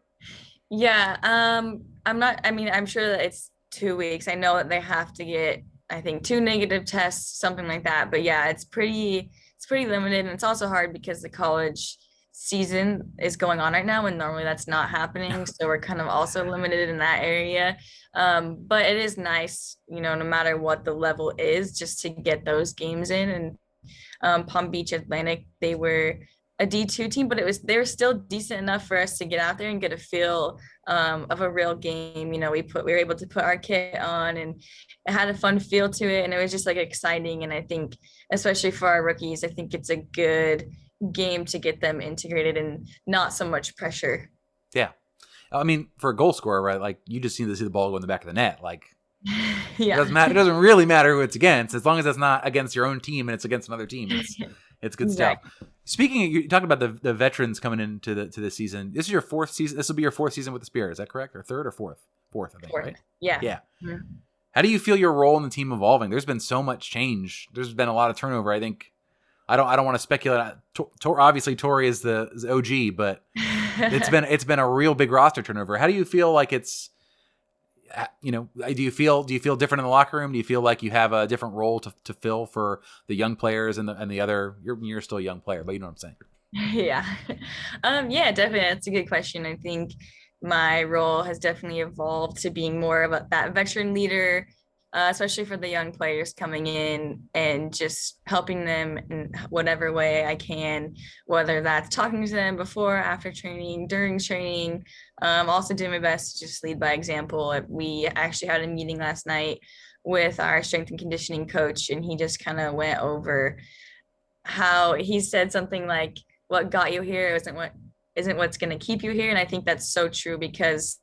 Yeah. I'm sure that it's 2 weeks. I know that they have to get, I think, 2 negative tests, something like that. But yeah, it's pretty limited. And it's also hard because the college season is going on right now, and normally that's not happening. So we're kind of also limited in that area. But it is nice, no matter what the level is, just to get those games in. And Palm Beach Atlantic, they were a D2 team, but they were still decent enough for us to get out there and get a feel of a real game. We were able to put our kit on, and it had a fun feel to it, and it was just exciting. And I think, especially for our rookies, I think it's a good game to get them integrated and not so much pressure. Yeah. For a goal scorer, right? You just need to see the ball go in the back of the net. Yeah. It doesn't matter. It doesn't really matter who it's against, as long as it's not against your own team and it's against another team. It's good Exactly. stuff. Speaking of, you talked about the veterans coming into the season. This is your 4th season. This will be your 4th season with the Spear. Is that correct? Or 3rd or 4th? 4th, I think, 4th. Right? Yeah. Yeah. Mm-hmm. How do you feel your role in the team evolving? There's been so much change. There's been a lot of turnover. I think I don't want to speculate. Obviously, Tori is the OG, but it's been a real big roster turnover. How do you feel like it's? Do you feel different in the locker room? Do you feel like you have a different role to fill for the young players and the other? You're still a young player, but you know what I'm saying. Yeah. Yeah, definitely. That's a good question. I think my role has definitely evolved to being more of that veteran leader, especially for the young players coming in, and just helping them in whatever way I can, whether that's talking to them before, after training, during training. Also doing my best to just lead by example. We actually had a meeting last night with our strength and conditioning coach, and he just kind of went over how he said something like, what got you here isn't what's going to keep you here. And I think that's so true, because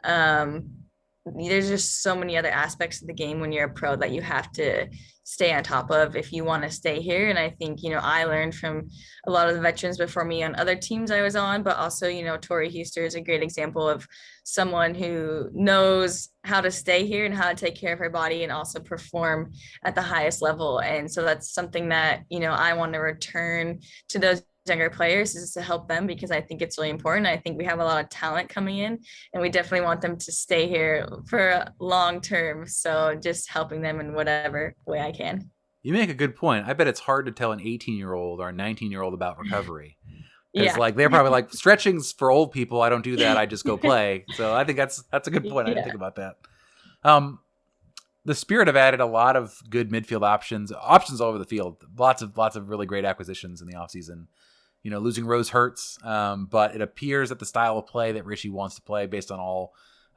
there's just so many other aspects of the game when you're a pro that you have to stay on top of if you want to stay here. And I think, I learned from a lot of the veterans before me on other teams I was on, but also, Tori Huster is a great example of someone who knows how to stay here and how to take care of her body and also perform at the highest level. And so that's something that, I want to return to those younger players, is to help them, because I think it's really important. I think we have a lot of talent coming in, and we definitely want them to stay here for long term. So just helping them in whatever way I can. You make a good point. I bet it's hard to tell an 18-year-old or a 19-year-old about recovery. Because they're probably like, stretching's for old people. I don't do that. I just go play. So I think that's a good point. I didn't think about that. The Spirit have added a lot of good midfield options all over the field. Lots of really great acquisitions in the offseason. Losing Rose hurts, but it appears that the style of play that Richie wants to play, based on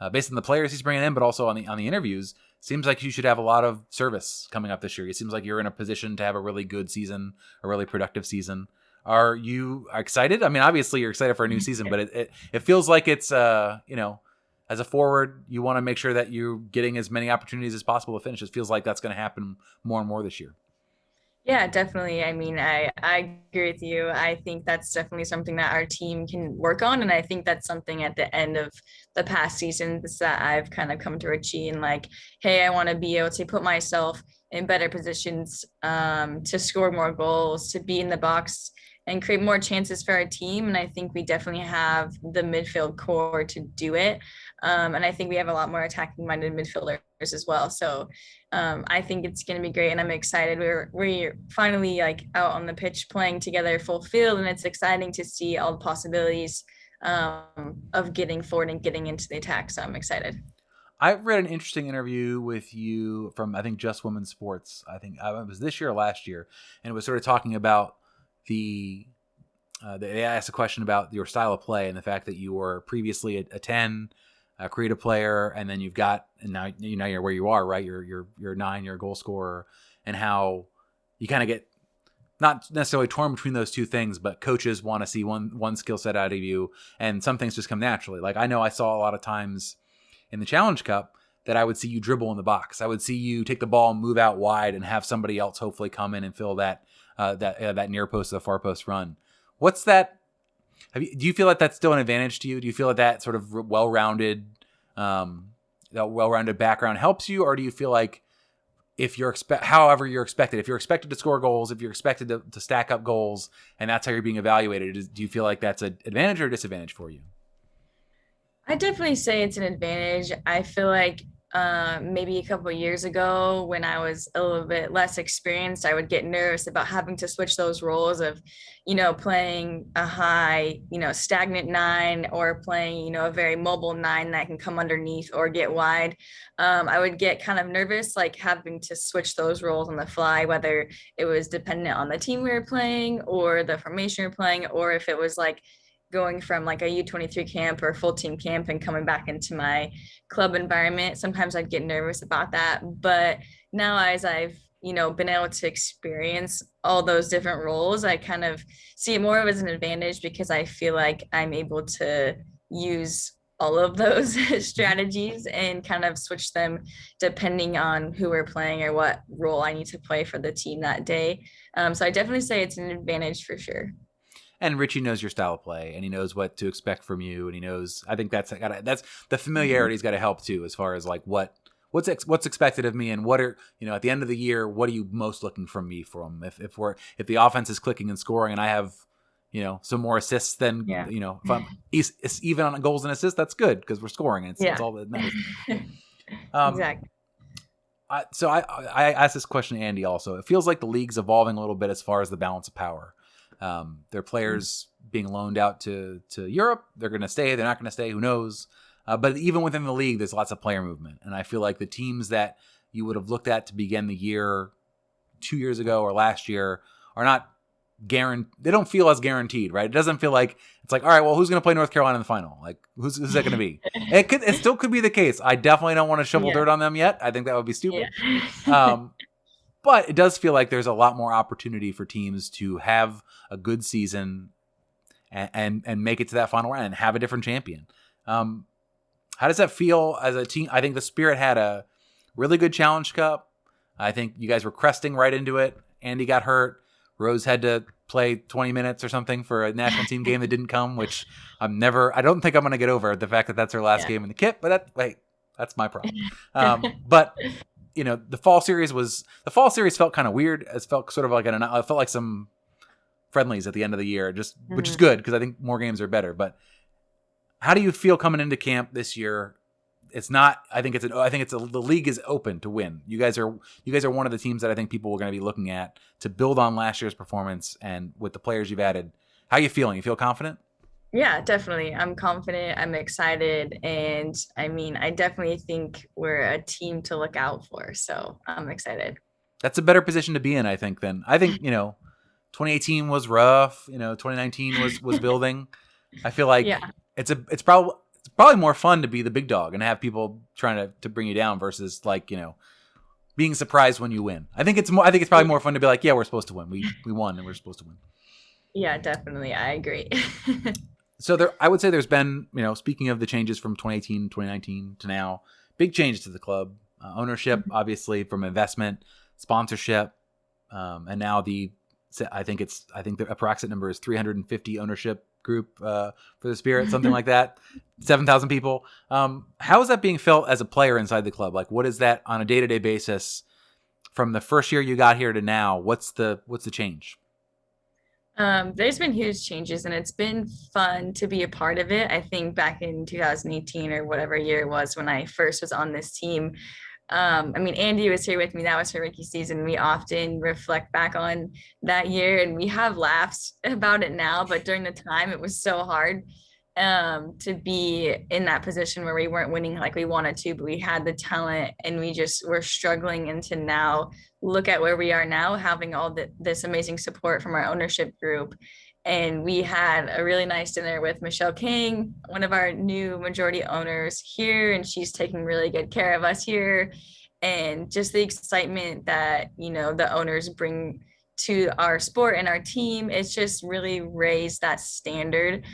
the players he's bringing in, but also on the interviews, seems like you should have a lot of service coming up this year. It seems like you're in a position to have a really good season, a really productive season. Are you excited? I mean, obviously you're excited for a new season, but it feels like it's as a forward, you want to make sure that you're getting as many opportunities as possible to finish. It feels like that's going to happen more and more this year. Yeah, definitely. I mean, I agree with you. I think that's definitely something that our team can work on. And I think that's something at the end of the past seasons that I've kind of come to Richie and like, hey, I want to be able to put myself in better positions to score more goals, to be in the box and create more chances for our team. And I think we definitely have the midfield core to do it. And I think we have a lot more attacking minded midfielders as well. So I think it's going to be great. And I'm excited. We're finally like out on the pitch playing together full field. And it's exciting to see all the possibilities of getting forward and getting into the attack. So I'm excited. I read an interesting interview with you from, I think, Just Women's Sports. I think it was this year or last year. And it was sort of talking about they asked a question about your style of play and the fact that you were previously a 10, a creative player, and then now you're where you are, right? You're 9, you're a goal scorer, and how you kind of get not necessarily torn between those two things, but coaches want to see one skill set out of you, and some things just come naturally. Like I know I saw a lot of times in the Challenge Cup that I would see you dribble in the box. I would see you take the ball and move out wide and have somebody else hopefully come in and fill that near post to the far post run. What's that? Do you feel like that's still an advantage to you? Do you feel like that sort of well-rounded background helps you, or do you feel like if you're however you're expected, if you're expected to score goals, if you're expected to stack up goals, and that's how you're being evaluated, do you feel like that's an advantage or a disadvantage for you? I definitely say it's an advantage. I feel like maybe a couple of years ago when I was a little bit less experienced, I would get nervous about having to switch those roles of, playing a high, stagnant 9 or playing, a very mobile 9 that can come underneath or get wide. I would get kind of nervous, like having to switch those roles on the fly, whether it was dependent on the team we were playing or the formation we were playing, or if it was like going from like a U23 camp or full team camp and coming back into my club environment. Sometimes I'd get nervous about that. But now as I've, been able to experience all those different roles, I kind of see it more of as an advantage because I feel like I'm able to use all of those strategies and kind of switch them depending on who we're playing or what role I need to play for the team that day. So I definitely say it's an advantage for sure. And Richie knows your style of play, and he knows what to expect from you, and he knows. I think that's the familiarity's got to help too, as far as like what's expected of me, and what are at the end of the year, what are you most looking from me from? If the offense is clicking and scoring, and I have some more assists than if I'm even on goals and assists, that's good because we're scoring. It's all that matters. Exactly. So I asked this question to Andy also. It feels like the league's evolving a little bit as far as the balance of power. Their players being loaned out to Europe. They're going to stay. They're not going to stay. Who knows? But even within the league, there's lots of player movement. And I feel like the teams that you would have looked at to begin the year 2 years ago or last year are not guaranteed. They don't feel as guaranteed, right? It doesn't feel like it's like, all right, well, who's going to play North Carolina in the final? Like, who's that going to be? It still could be the case. I definitely don't want to shovel dirt on them yet. I think that would be stupid. Yeah. But it does feel like there's a lot more opportunity for teams to have a good season and make it to that final round and have a different champion. How does that feel as a team? I think the Spirit had a really good Challenge Cup. I think you guys were cresting right into it. Andy got hurt. Rose had to play 20 minutes or something for a national team game that didn't come, which I don't think I'm going to get over the fact that that's her last game in the kit, but that's my problem. But the fall series felt kind of weird. It felt sort of like it felt like some friendlies at the end of the year, which is good because I think more games are better. But how do you feel coming into camp this year? The league is open to win. You guys are one of the teams that I think people are going to be looking at to build on last year's performance, and with the players you've added. How are you feeling? You feel confident? Yeah, definitely. I'm confident. I'm excited. And I mean, I definitely think we're a team to look out for. So I'm excited. That's a better position to be in, I think, then. I think, 2018 was rough. 2019 was building. I feel like it's probably more fun to be the big dog and have people trying to bring you down versus being surprised when you win. I think it's probably more fun to be like, yeah, we're supposed to win. We won and we're supposed to win. Yeah, definitely. I agree. So I would say there's been, speaking of the changes from 2018, 2019 to now, big changes to the club. Ownership, obviously, from investment, sponsorship, and now I think the approximate number is 350 ownership group for the Spirit, something like that. 7,000 people. How is that being felt as a player inside the club? Like, what is that on a day-to-day basis from the first year you got here to now? What's the change? There's been huge changes, and it's been fun to be a part of it. I think back in 2018 or whatever year it was when I first was on this team, Andy was here with me. That was her rookie season. We often reflect back on that year, and we have laughs about it now, but during the time it was so hard to be in that position where we weren't winning like we wanted to, but we had the talent and we just were struggling. And to now look at where we are now, having all this amazing support from our ownership group. And we had a really nice dinner with Michelle King, one of our new majority owners here, and she's taking really good care of us here. And just the excitement that, the owners bring to our sport and our team, it's just really raised that standard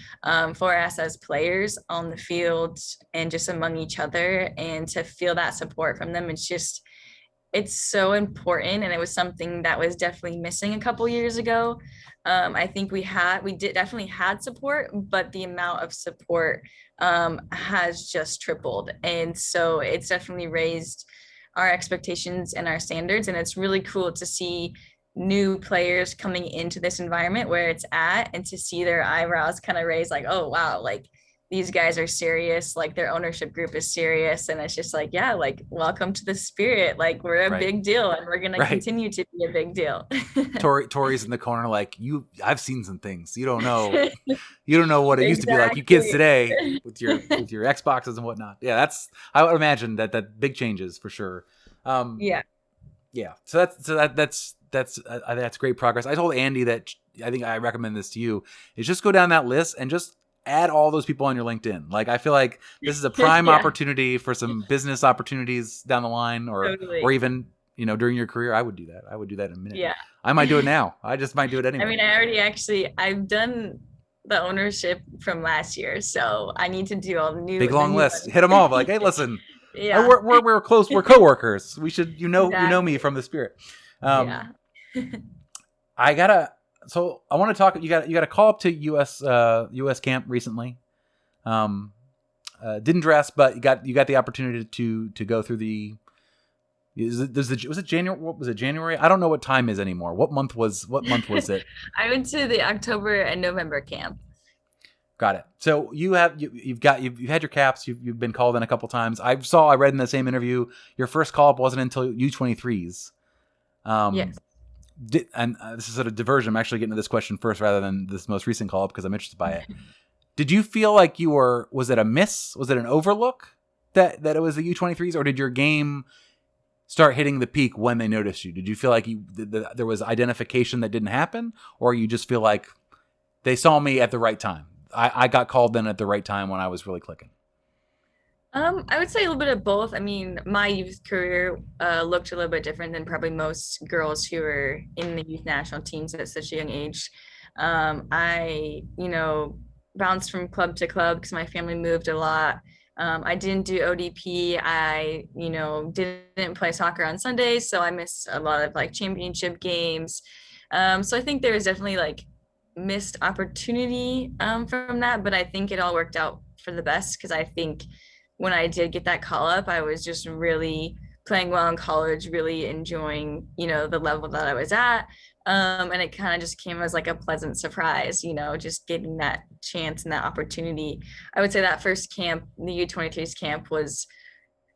for us as players on the field and just among each other. And to feel that support from them, it's so important. And it was something that was definitely missing a couple years ago. I think we definitely had support, but the amount of support has just tripled. And so it's definitely raised our expectations and our standards. And it's really cool to see new players coming into this environment where it's at, and to see their eyebrows kind of raised like, oh, wow, like these guys are serious, like their ownership group is serious. And it's just like, yeah, like, welcome to the Spirit. Like, we're a big deal, and we're going to continue to be a big deal. Tori's in the corner like, I've seen some things. You don't know what it used to be like. You kids today with your Xboxes and whatnot. Yeah, I would imagine that big changes for sure. Yeah. So that's great progress. I told Andy that I think I recommend this to you is just go down that list and just add all those people on your LinkedIn. Like, I feel like this is a prime opportunity for some business opportunities down the line, or even, during your career. I would do that. I would do that in a minute. Yeah. I might do it now. I just might do it anyway. I've done the ownership from last year, so I need to do all the new big long list. Hit them all. Like, hey, listen, we're close. We're coworkers. We should, know me from the Spirit. So I want to talk. You got a call up to U.S. camp recently. Didn't dress, but you got the opportunity to go through the. Was it January? What was it? January? I don't know what time is anymore. What month was it? I went to the October and November camp. Got it. So you've had your caps. You've been called in a couple times. I read in the same interview your first call up wasn't until U23s. Yes. And this is sort of diversion. I'm actually getting to this question first rather than this most recent call up because I'm interested by it. Did you feel like was it a miss? Was it an overlook that it was the U23s, or did your game start hitting the peak when they noticed you? Did you feel like there was identification that didn't happen, or you just feel like they saw me at the right time? I got called in at the right time when I was really clicking. I would say a little bit of both. I mean, my youth career looked a little bit different than probably most girls who are in the youth national teams at such a young age. I, bounced from club to club because my family moved a lot. I didn't do ODP. I, didn't play soccer on Sundays, so I missed a lot of like championship games. So I think there was definitely like missed opportunity from that, but I think it all worked out for the best because I think when I did get that call up, I was just really playing well in college, really enjoying, the level that I was at. And it kind of just came as like a pleasant surprise, just getting that chance and that opportunity. I would say that first camp, the U23's camp, was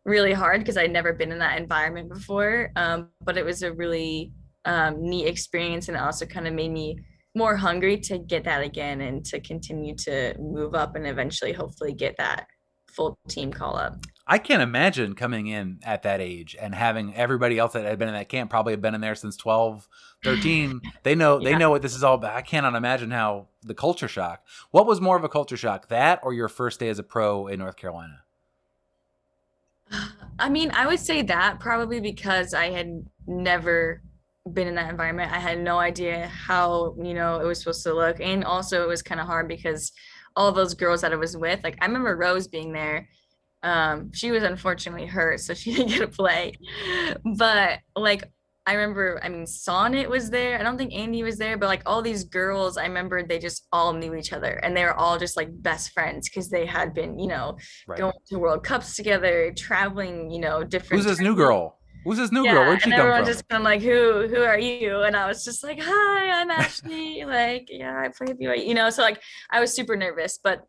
really hard because I'd never been in that environment before. But it was a really neat experience, and it also kind of made me more hungry to get that again and to continue to move up and eventually hopefully get that full team call up. I can't imagine coming in at that age and having everybody else that had been in that camp probably have been in there since 12, 13. They know what this is all about. I cannot imagine how the culture shock. What was more of a culture shock, that or your first day as a pro in North Carolina? I mean, I would say that probably because I had never been in that environment. I had no idea how, it was supposed to look. And also it was kind of hard because all those girls that I was with, like I remember Rose being there. She was unfortunately hurt, so she didn't get to play. But like I remember, I mean, Sonnet was there. I don't think Andy was there, but like all these girls, I remember they just all knew each other and they were all just like best friends because they had been, Right. going to World Cups together, traveling, different. Who's this new girl? Who's this new girl? Where'd she and come everyone from? just kind of like, who are you? And I was just like, hi, I'm Ashley. Like, yeah, I play BYU, so like I was super nervous. But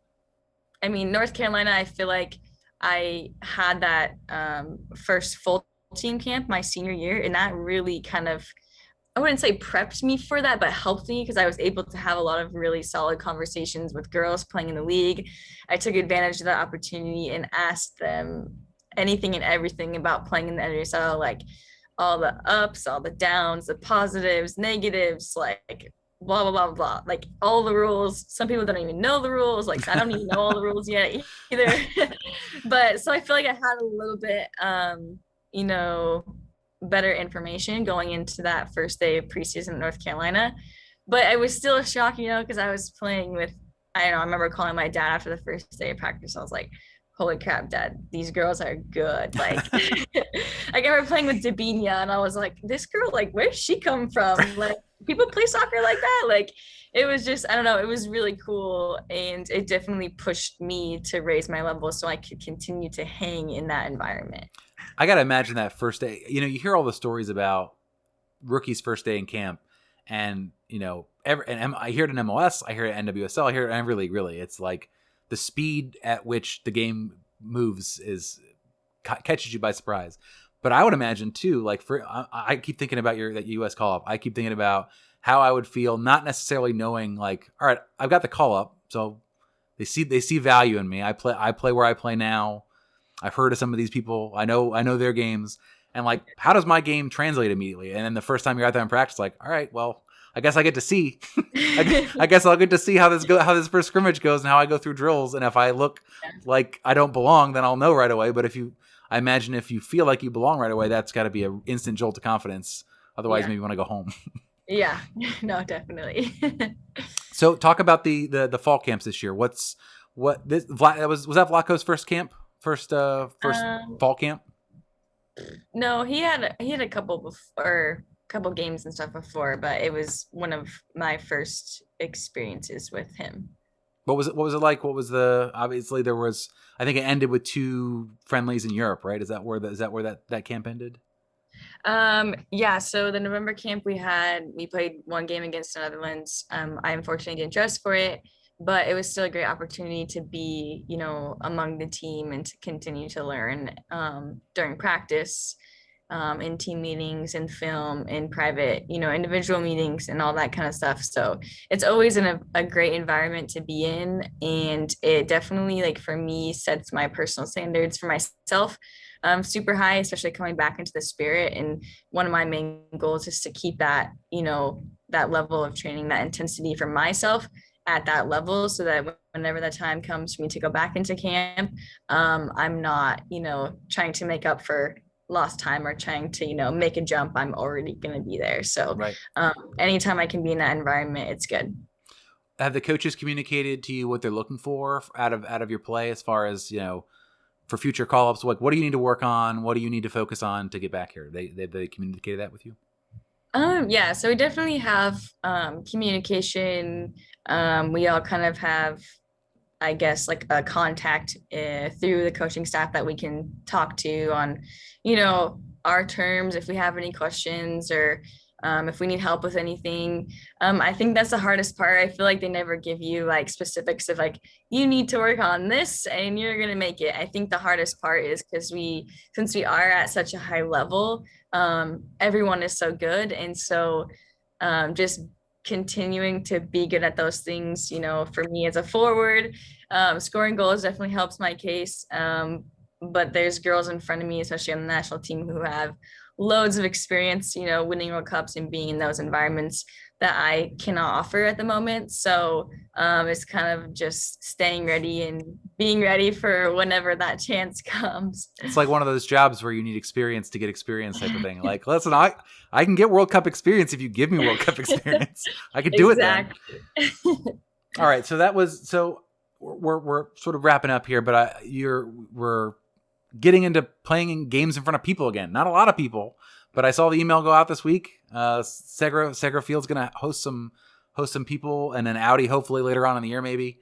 I mean, North Carolina, I feel like I had that first full team camp my senior year, and that really kind of, I wouldn't say prepped me for that, but helped me because I was able to have a lot of really solid conversations with girls playing in the league. I took advantage of that opportunity and asked them anything and everything about playing in the NWSL, like all the ups, all the downs, the positives, negatives, like blah, blah, blah, blah, like all the rules. Some people don't even know the rules. Like, I don't even know all the rules yet either. But so I feel like I had a little bit, better information going into that first day of preseason in North Carolina. But it was still a shock, because I was playing with, I don't know, I remember calling my dad after the first day of practice. I was like, holy crap, Dad, these girls are good. Like, I remember playing with Dabinia, and I was like, this girl, like, where'd she come from? Like, people play soccer like that? Like, it was just, I don't know, it was really cool. And it definitely pushed me to raise my level so I could continue to hang in that environment. I got to imagine that first day. You hear all the stories about rookies' first day in camp, and I hear it in MLS, I hear it in NWSL, I hear it in every league. Really, it's like the speed at which the game moves catches you by surprise. But I would imagine too, like I keep thinking about that US call up. I keep thinking about how I would feel, not necessarily knowing like, all right, I've got the call up, so they see value in me. I play where I play now. I've heard of some of these people. I know their games. And like, how does my game translate immediately? And then the first time you're out there in practice, like, all right, well, I guess I get to see. I guess I'll get to see how this first scrimmage goes and how I go through drills. And if I look like I don't belong, then I'll know right away. But I imagine if you feel like you belong right away, that's got to be an instant jolt of confidence. Otherwise, maybe you want to go home. Yeah, no, definitely. So talk about the fall camps this year. Was that Vlatko's first camp? First fall camp? No, he had a couple games and stuff before, but it was one of my first experiences with him. What was it like? Obviously there was, I think it ended with 2 friendlies in Europe, right? Is that where that camp ended? Yeah, so the November camp we played 1 game against the Netherlands. I unfortunately didn't dress for it, but it was still a great opportunity to be, among the team and to continue to learn during practice, in team meetings, in film, in private, individual meetings and all that kind of stuff. So it's always a great environment to be in. And it definitely, like for me, sets my personal standards for myself super high, especially coming back into the spirit. And one of my main goals is to keep that, that level of training, that intensity for myself at that level, so that whenever the time comes for me to go back into camp, I'm not, trying to make up for lost time or trying to, make a jump. I'm already going to be there. So right. Anytime I can be in that environment, it's good. Have the coaches communicated to you what they're looking for out of your play, as far as, for future call-ups? Like, what do you need to work on? What do you need to focus on to get back here? They communicated that with you? Yeah, so we definitely have communication. We all kind of have, I guess, like a contact through the coaching staff that we can talk to on, our terms if we have any questions or if we need help with anything. I think that's the hardest part. I feel like they never give you like specifics of like, you need to work on this and you're going to make it. I think the hardest part is because since we are at such a high level, everyone is so good. And so just continuing to be good at those things, for me as a forward, scoring goals definitely helps my case. But there's girls in front of me, especially on the national team, who have loads of experience, winning World Cups and being in those environments that I cannot offer at the moment. So it's kind of just staying ready and being ready for whenever that chance comes. It's like one of those jobs where you need experience to get experience type of thing. Like, listen, I can get World Cup experience if you give me World Cup experience. I could do it then. All right, so we're sort of wrapping up here, but we're getting into playing games in front of people again. Not a lot of people, but I saw the email go out this week. Segra Field's going to host some people, and then Audi hopefully later on in the year maybe.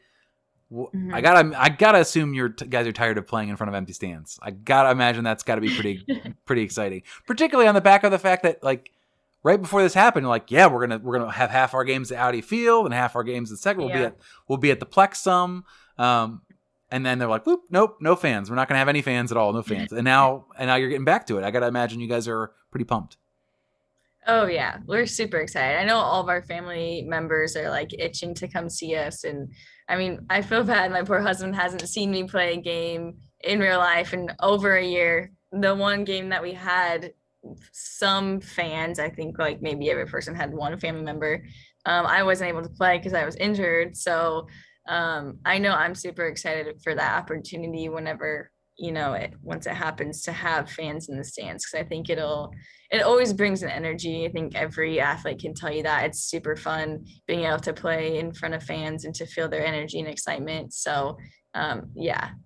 Mm-hmm. I gotta assume you guys are tired of playing in front of empty stands. I gotta imagine that's got to be pretty exciting, particularly on the back of the fact that like right before this happened, like we're gonna have half our games at Audi Field and half our games at Segra will be at the Plex some. And then they're like, whoop, nope, no fans. We're not going to have any fans at all. No fans. And now you're getting back to it. I got to imagine you guys are pretty pumped. Oh, yeah. We're super excited. I know all of our family members are like itching to come see us. And I mean, I feel bad. My poor husband hasn't seen me play a game in real life in over a year. The one game that we had, some fans, I think like maybe every person had one family member. I wasn't able to play because I was injured. So I know I'm super excited for that opportunity whenever, once it happens to have fans in the stands, because I think it always brings an energy. I think every athlete can tell you that it's super fun being able to play in front of fans and to feel their energy and excitement. So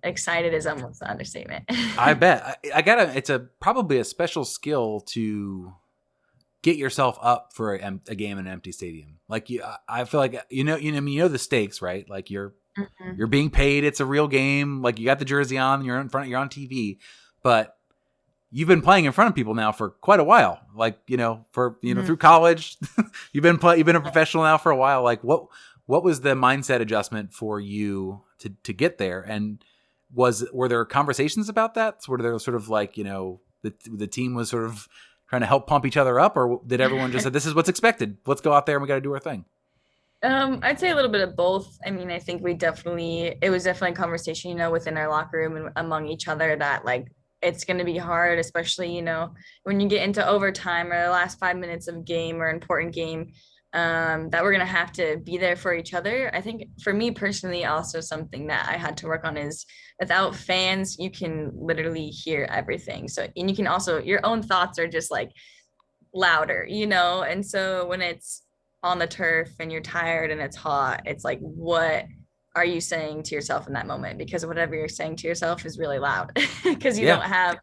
excited is almost the understatement. I bet. It's probably a special skill to get yourself up for a game in an empty stadium. Like I feel like you know the stakes, right? Like you're being paid. It's a real game. Like you got the jersey on. You're in front. You're on TV, but you've been playing in front of people now for quite a while. Like through college, you've been a professional now for a while. Like what was the mindset adjustment for you to get there? And were there conversations about that? Were there sort of like the team was sort of trying to help pump each other up, or did everyone just say, this is what's expected, let's go out there and we got to do our thing? I'd say a little bit of both. I mean, I think it was definitely a conversation, within our locker room and among each other that like, it's going to be hard, especially, when you get into overtime or the last 5 minutes of game or important game, that we're going to have to be there for each other. I think for me personally, also something that I had to work on is without fans, you can literally hear everything. So, and you can also, your own thoughts are just like louder, and so when it's on the turf and you're tired and it's hot, it's like, what are you saying to yourself in that moment? Because whatever you're saying to yourself is really loud because you don't have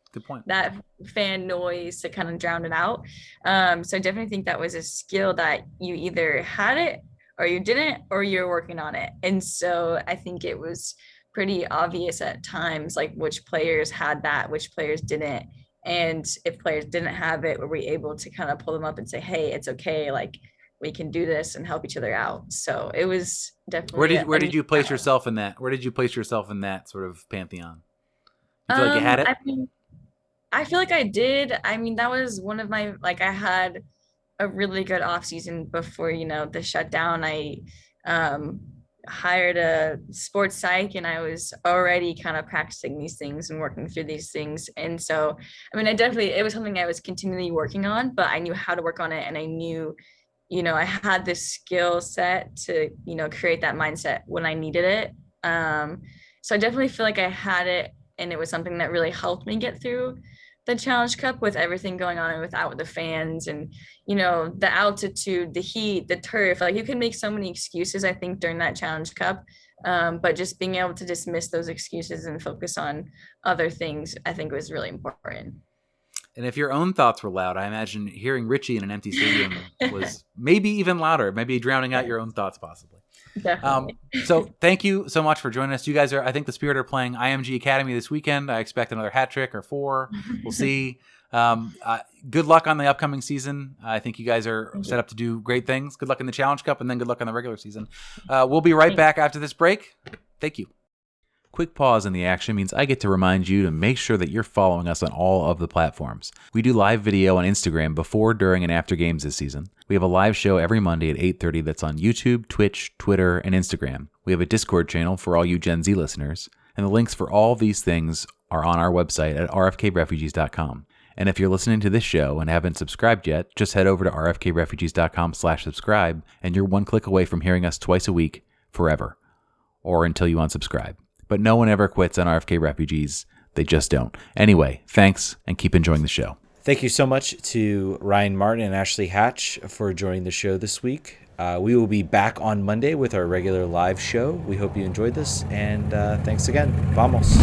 that fan noise to kind of drown it out. So I definitely think that was a skill that you either had it or you didn't, or you're working on it. And so I think it was pretty obvious at times, like which players had that, which players didn't. And if players didn't have it, were we able to kind of pull them up and say, hey, it's okay. Like, we can do this and help each other out. So it was definitely. Where did you place yourself in that? Where did you place yourself in that sort of pantheon? You feel like you had it? I feel like I did. I mean, that was one of my, like, I had a really good off season before, the shutdown. I hired a sports psych and I was already kind of practicing these things and working through these things. And so, I mean, it was something I was continually working on, but I knew how to work on it. And I knew, I had this skill set to, create that mindset when I needed it. So I definitely feel like I had it, and it was something that really helped me get through the Challenge Cup with everything going on and without the fans and, the altitude, the heat, the turf. Like you can make so many excuses, I think, during that Challenge Cup. But just being able to dismiss those excuses and focus on other things, I think was really important. And if your own thoughts were loud, I imagine hearing Richie in an empty stadium was maybe even louder, maybe drowning out your own thoughts possibly. Definitely. So thank you so much for joining us. You guys I think the Spirit are playing IMG Academy this weekend. I expect another hat trick or 4. We'll see. Good luck on the upcoming season. I think you guys are set up to do great things. Good luck in the Challenge Cup, and then good luck on the regular season. We'll be right back after this break. Thank you. Quick pause in the action means I get to remind you to make sure that you're following us on all of the platforms. We do live video on Instagram before, during, and after games this season. We have a live show every Monday at 8:30 that's on YouTube, Twitch, Twitter, and Instagram. We have a Discord channel for all you Gen Z listeners, and the links for all these things are on our website at rfkrefugees.com. And if you're listening to this show and haven't subscribed yet, just head over to rfkrefugees.com/subscribe, and you're one click away from hearing us twice a week forever, or until you unsubscribe. But no one ever quits on RFK Refugees. They just don't. Anyway, thanks, and keep enjoying the show. Thank you so much to Ryan Martin and Ashley Hatch for joining the show this week. We will be back on Monday with our regular live show. We hope you enjoyed this, and thanks again. Vamos.